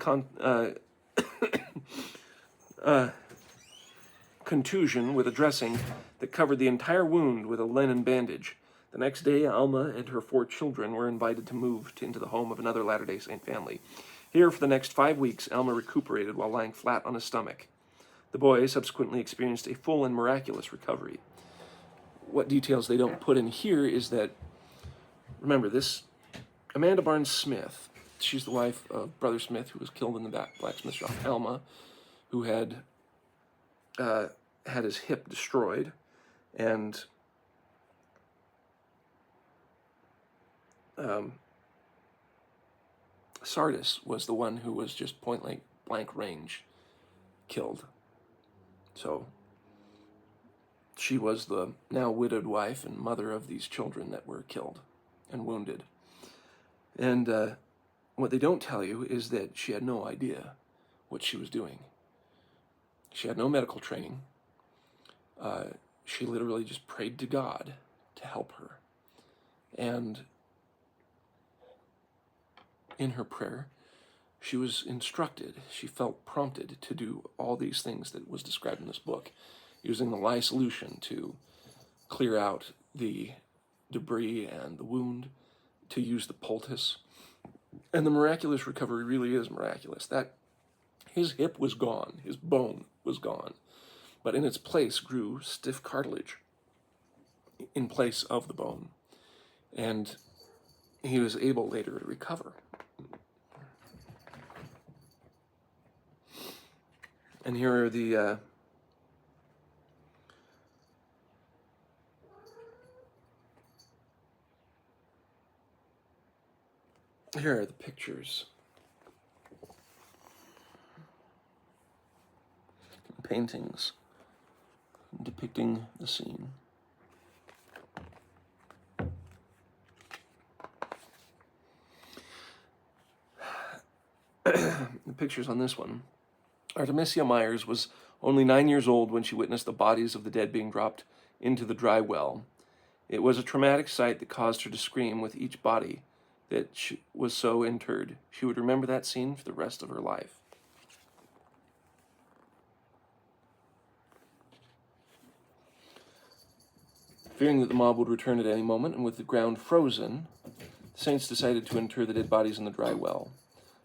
contusion with a dressing that covered the entire wound with a linen bandage. The next day, Alma and her 4 children were invited to move into the home of another Latter-day Saint family. Here, for the next 5 weeks, Alma recuperated while lying flat on his stomach. The boy subsequently experienced a full and miraculous recovery. What details they don't put in here is that, remember, this Amanda Barnes Smith, she's the wife of Brother Smith, who was killed in the blacksmith shop. Alma, who had his hip destroyed, and Sardis was the one who was just point-blank range killed. So she was the now widowed wife and mother of these children that were killed and wounded. And what they don't tell you is that she had no idea what she was doing. She had no medical training. She literally just prayed to God to help her. And in her prayer, she was instructed, she felt prompted to do all these things that was described in this book, using the lye solution to clear out the debris and the wound, to use the poultice And the miraculous recovery really is miraculous. That his hip was gone, his bone was gone, but in its place grew stiff cartilage in place of the bone. And he was able later to recover. And here are the pictures, paintings depicting the scene. The pictures on this one. Artemisia Myers was only 9 years old when she witnessed the bodies of the dead being dropped into the dry well. It was a traumatic sight that caused her to scream with each body that was so interred. She would remember that scene for the rest of her life. Fearing that the mob would return at any moment, and with the ground frozen, the saints decided to inter the dead bodies in the dry well.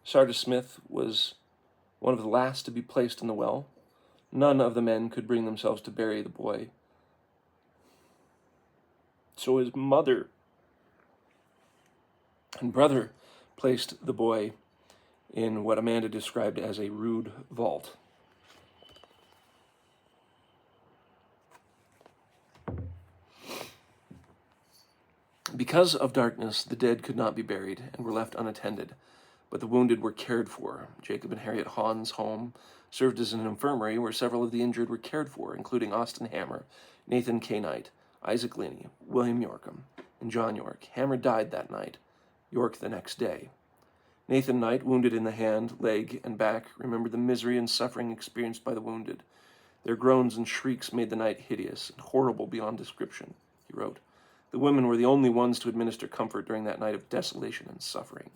Sardis Smith was one of the last to be placed in the well. None of the men could bring themselves to bury the boy. So his mother and brother placed the boy in what Amanda described as a rude vault. Because of darkness, the dead could not be buried and were left unattended, but the wounded were cared for. Jacob and Harriet Hawn's home served as an infirmary where several of the injured were cared for, including Austin Hammer, Nathan K. Knight, Isaac Linney, William Yorkham, and John York. Hammer died that night, York the next day. Nathan Knight, wounded in the hand, leg, and back, remembered the misery and suffering experienced by the wounded. Their groans and shrieks made the night hideous and horrible beyond description, he wrote. The women were the only ones to administer comfort during that night of desolation and suffering.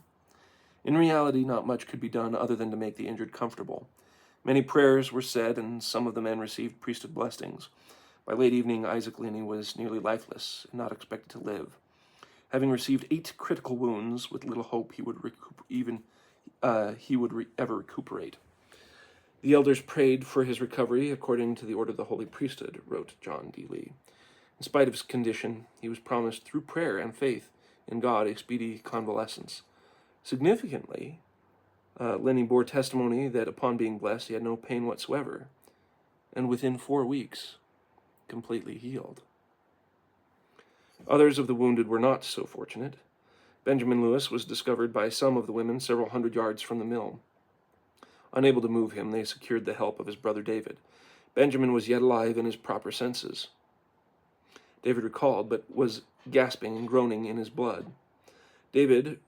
In reality, not much could be done other than to make the injured comfortable. Many prayers were said, and some of the men received priesthood blessings. By late evening, Isaac Linney was nearly lifeless and not expected to live. Having received 8 critical wounds, with little hope he would ever recuperate. The elders prayed for his recovery according to the order of the holy priesthood, wrote John D. Lee. In spite of his condition, he was promised through prayer and faith in God a speedy convalescence. Significantly, Linney bore testimony that upon being blessed, he had no pain whatsoever, and within 4 weeks, completely healed. Others of the wounded were not so fortunate. Benjamin Lewis was discovered by some of the women several hundred yards from the mill. Unable to move him, they secured the help of his brother David. Benjamin was yet alive in his proper senses. David recalled, but was gasping and groaning in his blood. David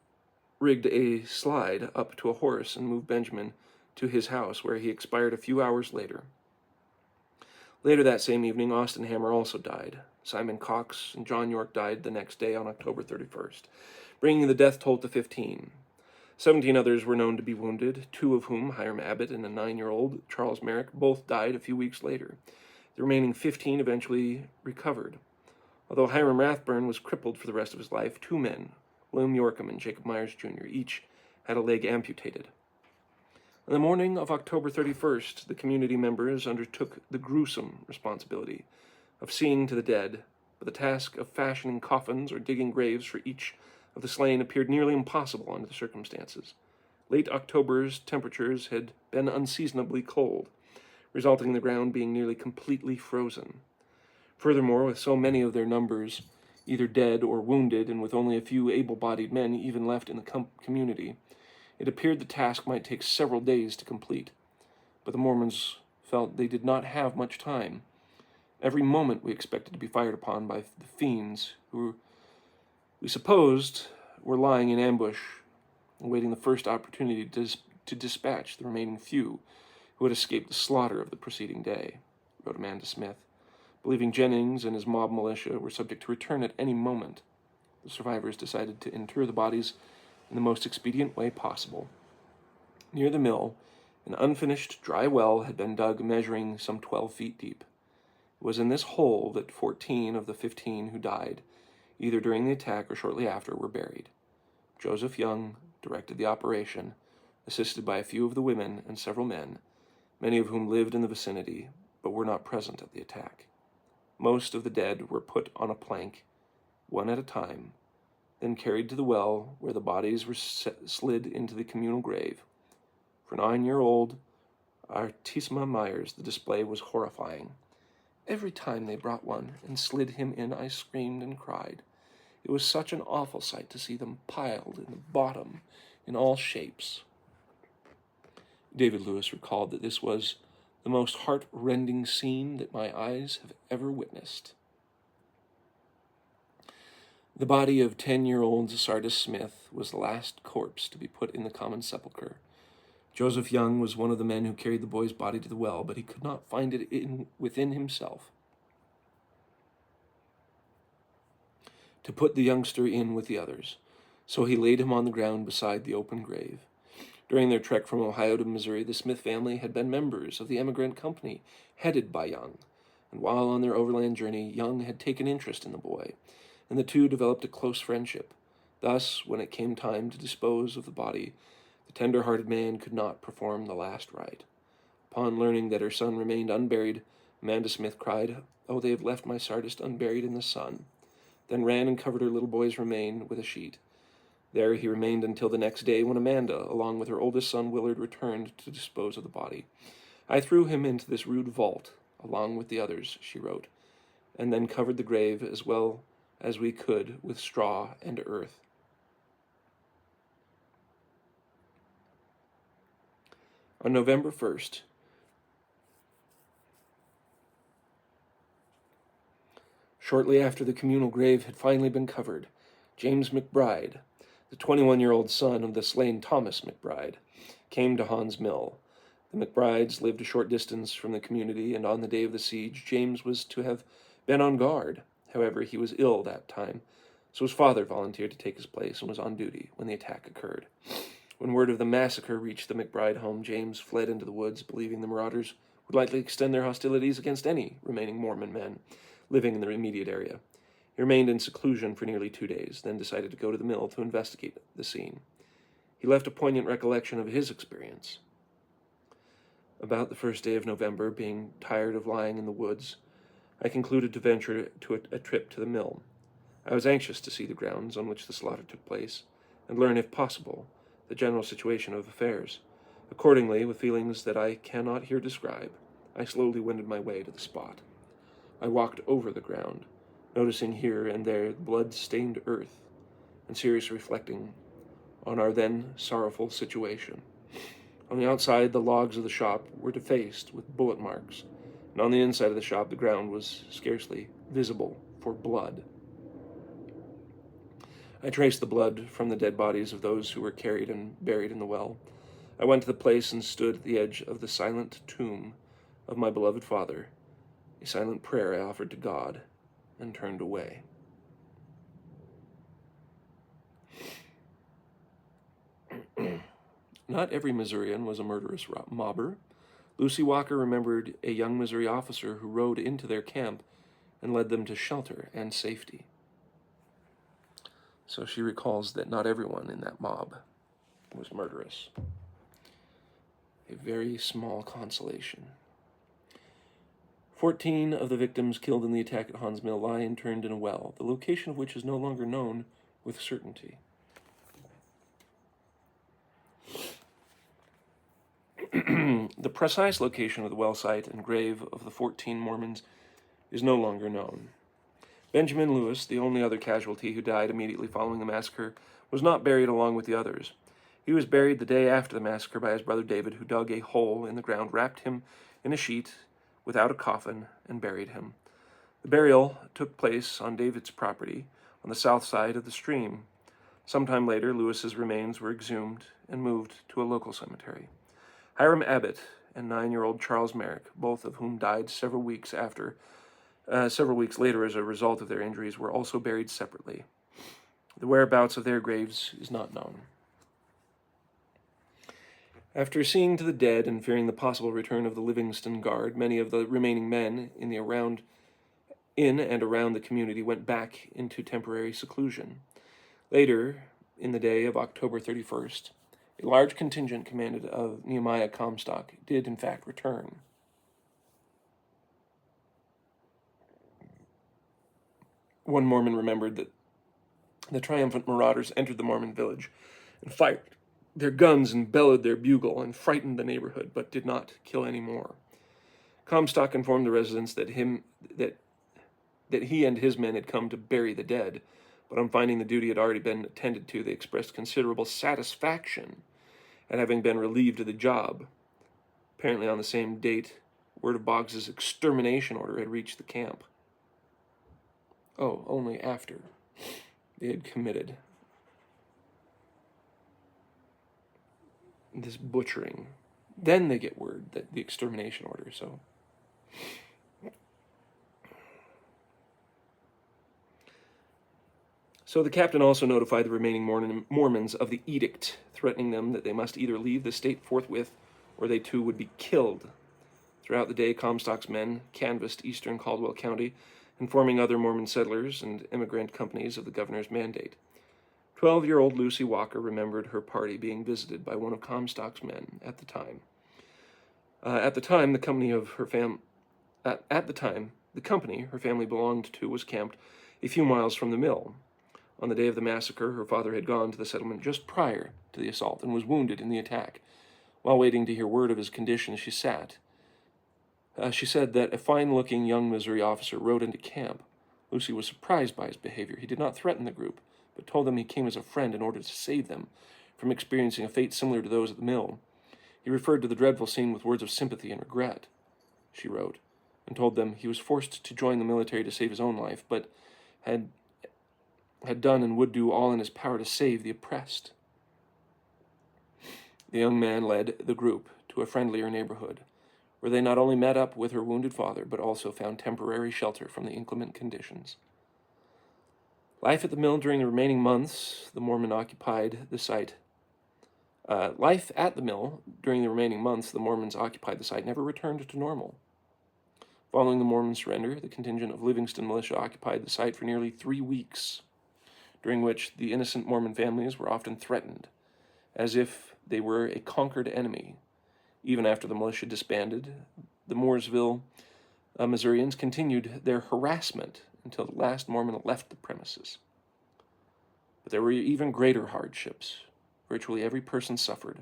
rigged a slide up to a horse and moved Benjamin to his house, where he expired a few hours later. Later that same evening, Austin Hammer also died. Simon Cox and John York died the next day on October 31st, bringing the death toll to 15. 17 others were known to be wounded, 2 of whom, Hiram Abbott and a 9-year-old, Charles Merrick, both died a few weeks later. The remaining 15 eventually recovered. Although Hiram Rathburn was crippled for the rest of his life, 2 men, William Yorkham and Jacob Myers Jr., each had a leg amputated. On the morning of October 31st, the community members undertook the gruesome responsibility of seeing to the dead, but the task of fashioning coffins or digging graves for each of the slain appeared nearly impossible under the circumstances. Late October's temperatures had been unseasonably cold, resulting in the ground being nearly completely frozen. Furthermore, with so many of their numbers either dead or wounded, and with only a few able-bodied men even left in the community, it appeared the task might take several days to complete. But the Mormons felt they did not have much time. Every moment we expected to be fired upon by the fiends who we supposed were lying in ambush, awaiting the first opportunity to dispatch the remaining few who had escaped the slaughter of the preceding day, wrote Amanda Smith. Believing Jennings and his mob militia were subject to return at any moment, the survivors decided to inter the bodies in the most expedient way possible. Near the mill, an unfinished dry well had been dug measuring some 12 feet deep. It was in this hole that 14 of the 15 who died, either during the attack or shortly after, were buried. Joseph Young, directed the operation, assisted by a few of the women and several men, many of whom lived in the vicinity but were not present at the attack. Most of the dead were put on a plank, one at a time, then carried to the well where the bodies were slid into the communal grave. For 9-year-old Artisma Myers, the display was horrifying. Every time they brought one and slid him in, I screamed and cried. It was such an awful sight to see them piled in the bottom in all shapes. David Lewis recalled that this was the most heart-rending scene that my eyes have ever witnessed. The body of 10-year-old Sardis Smith was the last corpse to be put in the common sepulchre. Joseph Young was one of the men who carried the boy's body to the well, but he could not find it within himself to put the youngster in with the others, so he laid him on the ground beside the open grave. During their trek from Ohio to Missouri, the Smith family had been members of the emigrant company headed by Young, and while on their overland journey, Young had taken interest in the boy, and the two developed a close friendship. Thus, when it came time to dispose of the body, the tender-hearted man could not perform the last rite. Upon learning that her son remained unburied, Amanda Smith cried, "Oh, they have left my Sardis unburied in the sun," then ran and covered her little boy's remain with a sheet. There he remained until the next day, when Amanda, along with her oldest son Willard, returned to dispose of the body. "I threw him into this rude vault, along with the others," she wrote, "and then covered the grave as well as we could with straw and earth." On November 1st, shortly after the communal grave had finally been covered, James McBride, the 21-year-old son of the slain Thomas McBride, came to Hawn's mill. The McBrides lived a short distance from the community, and on the day of the siege, James was to have been on guard. However, he was ill that time, so his father volunteered to take his place and was on duty when the attack occurred. When word of the massacre reached the McBride home, James fled into the woods, believing the marauders would likely extend their hostilities against any remaining Mormon men living in the immediate area. He remained in seclusion for nearly 2 days, then decided to go to the mill to investigate the scene. He left a poignant recollection of his experience. About the first day of November, being tired of lying in the woods, I concluded to venture a trip to the mill. I was anxious to see the grounds on which the slaughter took place, and learn, if possible, the general situation of affairs. Accordingly, with feelings that I cannot here describe, I slowly wended my way to the spot. I walked over the ground, noticing here and there the blood-stained earth, and seriously reflecting on our then sorrowful situation. On the outside, the logs of the shop were defaced with bullet marks, and on the inside of the shop, the ground was scarcely visible for blood. I traced the blood from the dead bodies of those who were carried and buried in the well. I went to the place and stood at the edge of the silent tomb of my beloved father, a silent prayer I offered to God, and turned away. Not every Missourian was a murderous mobber. Lucy Walker remembered a young Missouri officer who rode into their camp and led them to shelter and safety. So she recalls that not everyone in that mob was murderous. A very small consolation. 14 of the victims killed in the attack at Hawn's Mill lie interned in a well, the location of which is no longer known with certainty. The precise location of the well site and grave of the 14 Mormons is no longer known. Benjamin Lewis, the only other casualty who died immediately following the massacre, was not buried along with the others. He was buried the day after the massacre by his brother David, who dug a hole in the ground, wrapped him in a sheet without a coffin, and buried him. The burial took place on David's property on the south side of the stream. Sometime later, Lewis's remains were exhumed and moved to a local cemetery. Hiram Abbott and 9-year-old Charles Merrick, both of whom died several weeks later as a result of their injuries, were also buried separately. The whereabouts of their graves is not known. After seeing to the dead and fearing the possible return of the Livingston Guard, many of the remaining men in and around the community went back into temporary seclusion. Later, in the day of October 31st, a large contingent commanded of Nehemiah Comstock did in fact return. One Mormon remembered that the triumphant marauders entered the Mormon village and fired their guns and bellowed their bugle and frightened the neighborhood, but did not kill any more. Comstock informed the residents that he and his men had come to bury the dead, but on finding the duty had already been attended to, they expressed considerable satisfaction at having been relieved of the job. Apparently on the same date, word of Boggs's extermination order had reached the camp. Oh, only after they had committed this butchering. Then they get word that the extermination order, So the captain also notified the remaining Mormons of the edict, threatening them that they must either leave the state forthwith or they too would be killed. Throughout the day, Comstock's men canvassed eastern Caldwell County, informing other Mormon settlers and immigrant companies of the governor's mandate. 12-year-old Lucy Walker remembered her party being visited by one of Comstock's men at the time. The company her family belonged to was camped a few miles from the mill. On the day of the massacre, her father had gone to the settlement just prior to the assault and was wounded in the attack. While waiting to hear word of his condition, she said that a fine-looking young Missouri officer rode into camp. Lucy was surprised by his behavior. He did not threaten the group, but told them he came as a friend in order to save them from experiencing a fate similar to those at the mill. He referred to the dreadful scene with words of sympathy and regret, she wrote, and told them he was forced to join the military to save his own life, but had done and would do all in his power to save the oppressed. The young man led the group to a friendlier neighborhood, where they not only met up with her wounded father, but also found temporary shelter from the inclement conditions. Life at the mill during the remaining months the Mormons occupied the site never returned to normal. Following the Mormon surrender, the contingent of Livingston militia occupied the site for nearly 3 weeks, during which the innocent Mormon families were often threatened, as if they were a conquered enemy. Even after the militia disbanded, the Mooresville Missourians continued their harassment until the last Mormon left the premises. But there were even greater hardships. Virtually every person suffered.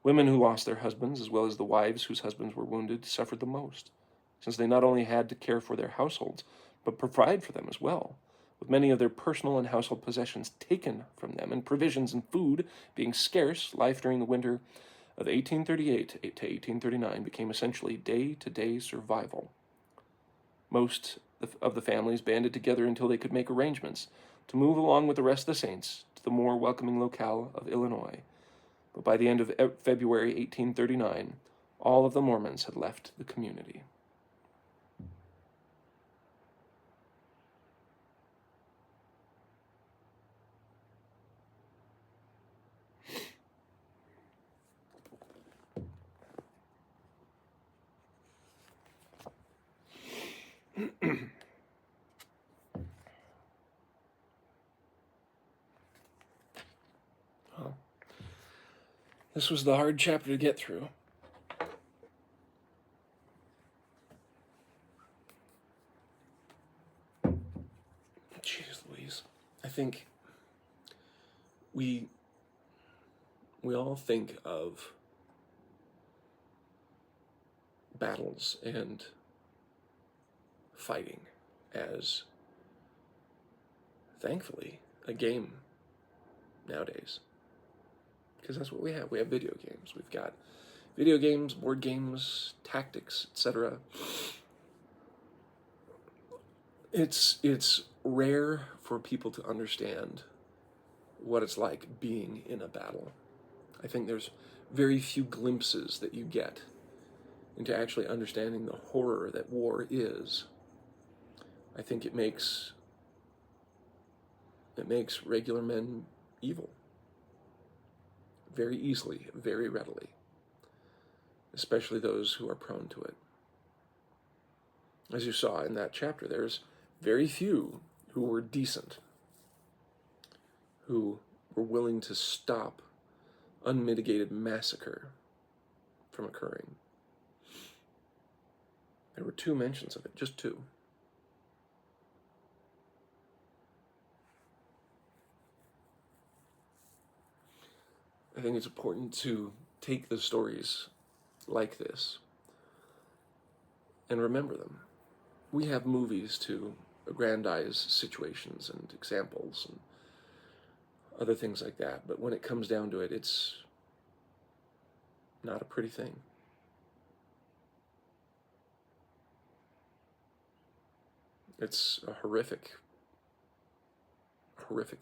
Women who lost their husbands, as well as the wives whose husbands were wounded, suffered the most, since they not only had to care for their households, but provide for them as well, with many of their personal and household possessions taken from them, and provisions and food being scarce. Life during the winter of 1838 to 1839 became essentially day-to-day survival. Most of the families banded together until they could make arrangements to move along with the rest of the saints to the more welcoming locale of Illinois. But by the end of February 1839, all of the Mormons had left the community. Well, this was the hard chapter to get through. Jeez Louise. I think we all think of battles and fighting as, thankfully, a game nowadays. Because that's what we have. We have video games. We've got video games, board games, tactics, etc. It's rare for people to understand what it's like being in a battle. I think there's very few glimpses that you get into actually understanding the horror that war is. I think it makes regular men evil. Very easily, very readily. Especially those who are prone to it. As you saw in that chapter, there's very few who were decent, who were willing to stop unmitigated massacre from occurring. There were 2 mentions of it, just 2. I think it's important to take the stories like this and remember them. We have movies to aggrandize situations and examples and other things like that, but when it comes down to it, it's not a pretty thing. It's a horrific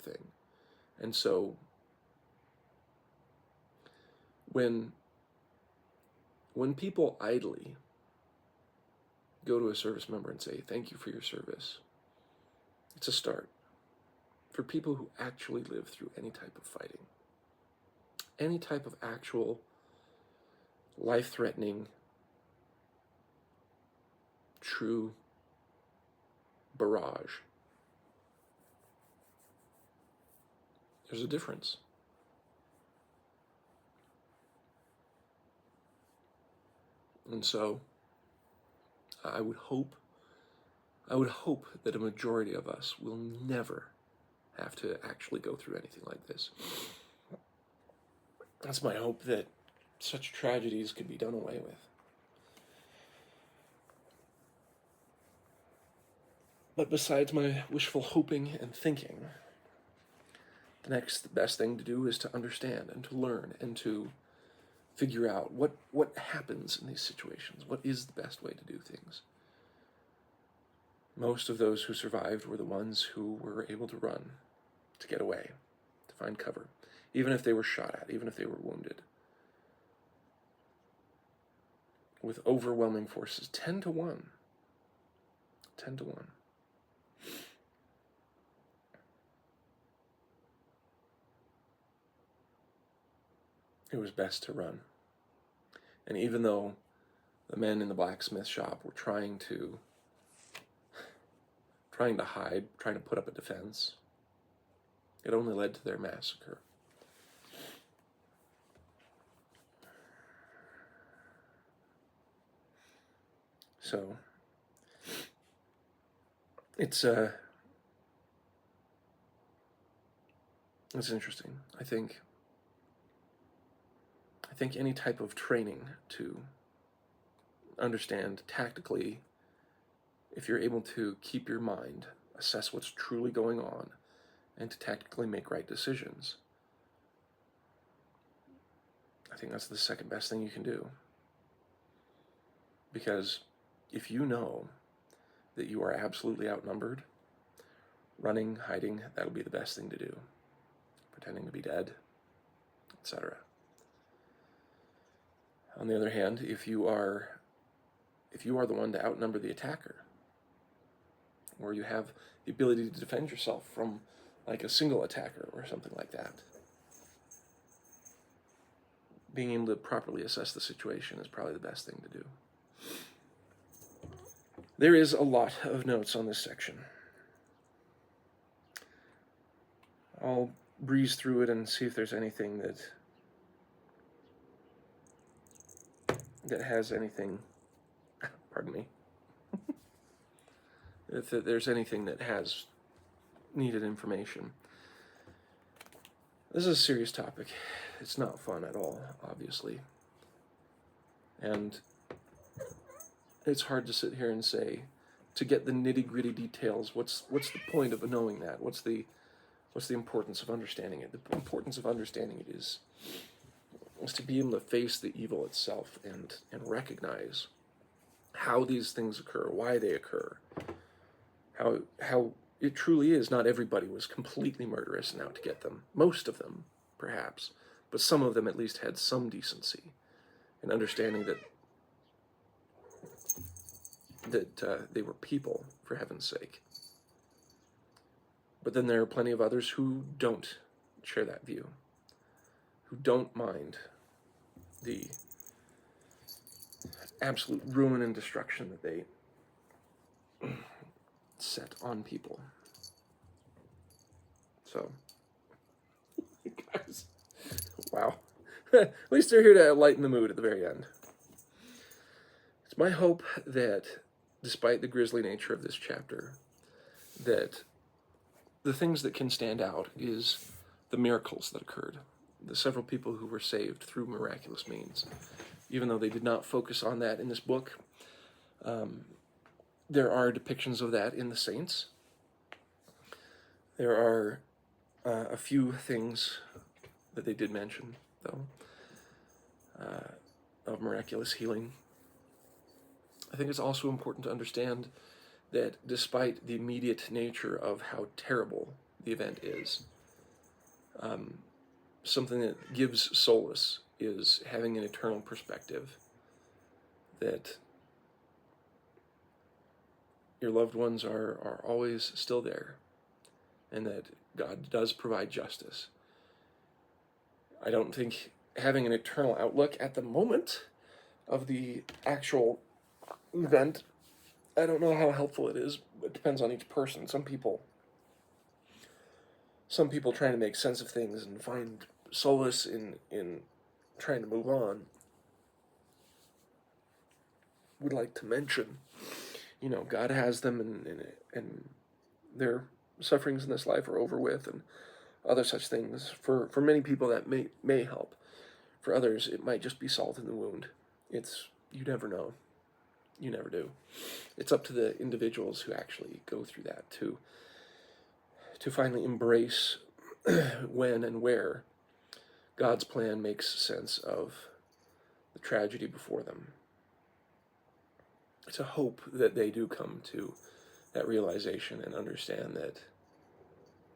thing. And so when people idly go to a service member and say, thank you for your service, it's a start. For people who actually live through any type of fighting, any type of actual life-threatening, true barrage, there's a difference. And so I would hope that a majority of us will never have to actually go through anything like this. That's my hope, that such tragedies could be done away with. But besides my wishful hoping and thinking, the next best thing to do is to understand and to learn and to figure out what happens in these situations. What is the best way to do things? Most of those who survived were the ones who were able to run, to get away, to find cover, even if they were shot at, even if they were wounded. With overwhelming forces, 10 to 1. 10 to 1. It was best to run. And even though the men in the blacksmith shop were trying to hide, trying to put up a defense, it only led to their massacre. So it's interesting. I think any type of training to understand tactically, if you're able to keep your mind, assess what's truly going on, and to tactically make right decisions, I think that's the second best thing you can do. Because if you know that you are absolutely outnumbered, running, hiding, that'll be the best thing to do. Pretending to be dead, etc. On the other hand, if you are the one to outnumber the attacker, or you have the ability to defend yourself from like a single attacker or something like that, being able to properly assess the situation is probably the best thing to do. There is a lot of notes on this section. I'll breeze through it and see if there's anything that has anything, pardon me, if there's anything that has needed information. This is a serious topic. It's not fun at all, obviously. And it's hard to sit here and say, to get the nitty-gritty details, what's the point of knowing that? What's the importance of understanding it? The importance of understanding it is to be able to face the evil itself and recognize how these things occur, why they occur, how it truly is. Not everybody was completely murderous and out to get them. Most of them, perhaps, but some of them at least had some decency and understanding that they were people, for heaven's sake. But then there are plenty of others who don't share that view, who don't mind the absolute ruin and destruction that they set on people. So, Guys, wow. At least they're here to lighten the mood at the very end. It's my hope that, despite the grisly nature of this chapter, that the things that can stand out is the miracles that occurred, the several people who were saved through miraculous means. Even though they did not focus on that in this book, there are depictions of that in the saints. There are a few things that they did mention, though, of miraculous healing. I think it's also important to understand that despite the immediate nature of how terrible the event is, something that gives solace is having an eternal perspective that your loved ones are always still there, and that God does provide justice. I don't think having an eternal outlook at the moment of the actual event, I don't know how helpful it is. It depends on each person. Some people trying to make sense of things and find solace in trying to move on would like to mention, God has them, and their sufferings in this life are over with, and other such things. For many people that may help. For others, it might just be salt in the wound. You never know. You never do. It's up to the individuals who actually go through that to finally embrace when and where God's plan makes sense of the tragedy before them. It's a hope that they do come to that realization and understand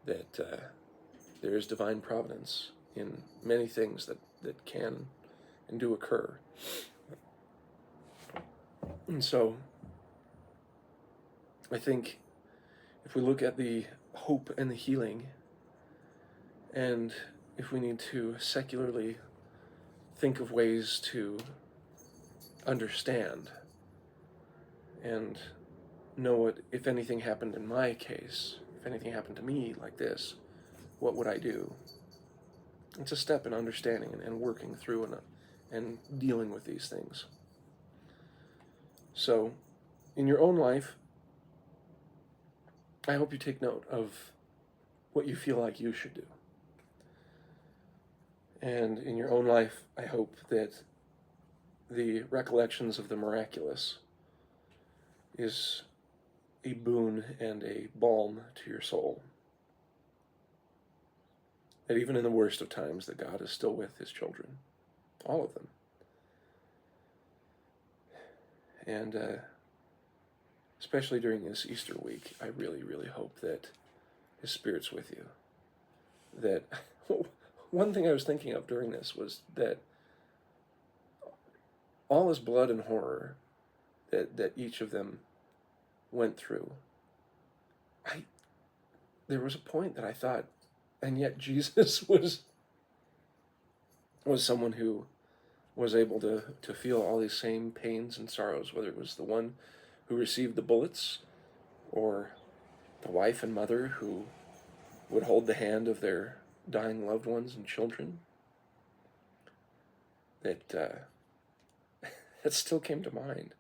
that there is divine providence in many things that can and do occur. And so I think if we look at the hope and the healing, and if we need to secularly think of ways to understand and know what, if anything happened in my case, if anything happened to me like this, what would I do? It's a step in understanding and working through and dealing with these things. So, in your own life, I hope you take note of what you feel like you should do. And in your own life, I hope that the recollections of the miraculous is a boon and a balm to your soul. That even in the worst of times, that God is still with his children. All of them. And especially during this Easter week, I really, really hope that his Spirit's with you. That one thing I was thinking of during this was that all this blood and horror that each of them went through, there was a point that I thought, and yet Jesus was someone who was able to feel all these same pains and sorrows, whether it was the one who received the bullets or the wife and mother who would hold the hand of their dying loved ones and children. That still came to mind.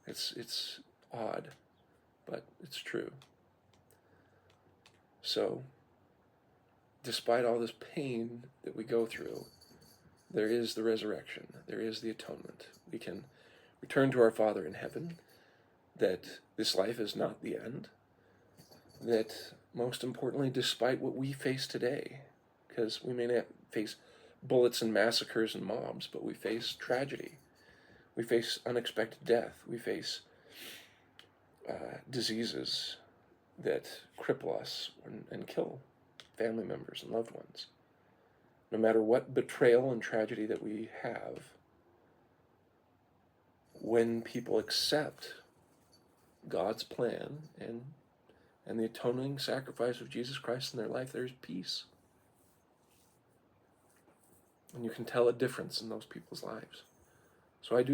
It's odd, but it's true. So, despite all this pain that we go through, there is the resurrection. There is the atonement. We can return to our Father in heaven, that this life is not the end, that most importantly, despite what we face today, because we may not face bullets and massacres and mobs, but we face tragedy. We face unexpected death. We face diseases that cripple us and kill family members and loved ones. No matter what betrayal and tragedy that we have, when people accept God's plan and the atoning sacrifice of Jesus Christ in their life, there's peace. And you can tell a difference in those people's lives. So I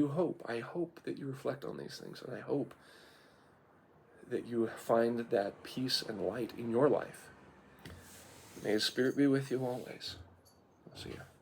hope that you reflect on these things, and I hope that you find that peace and light in your life. May his Spirit be with you always. See ya.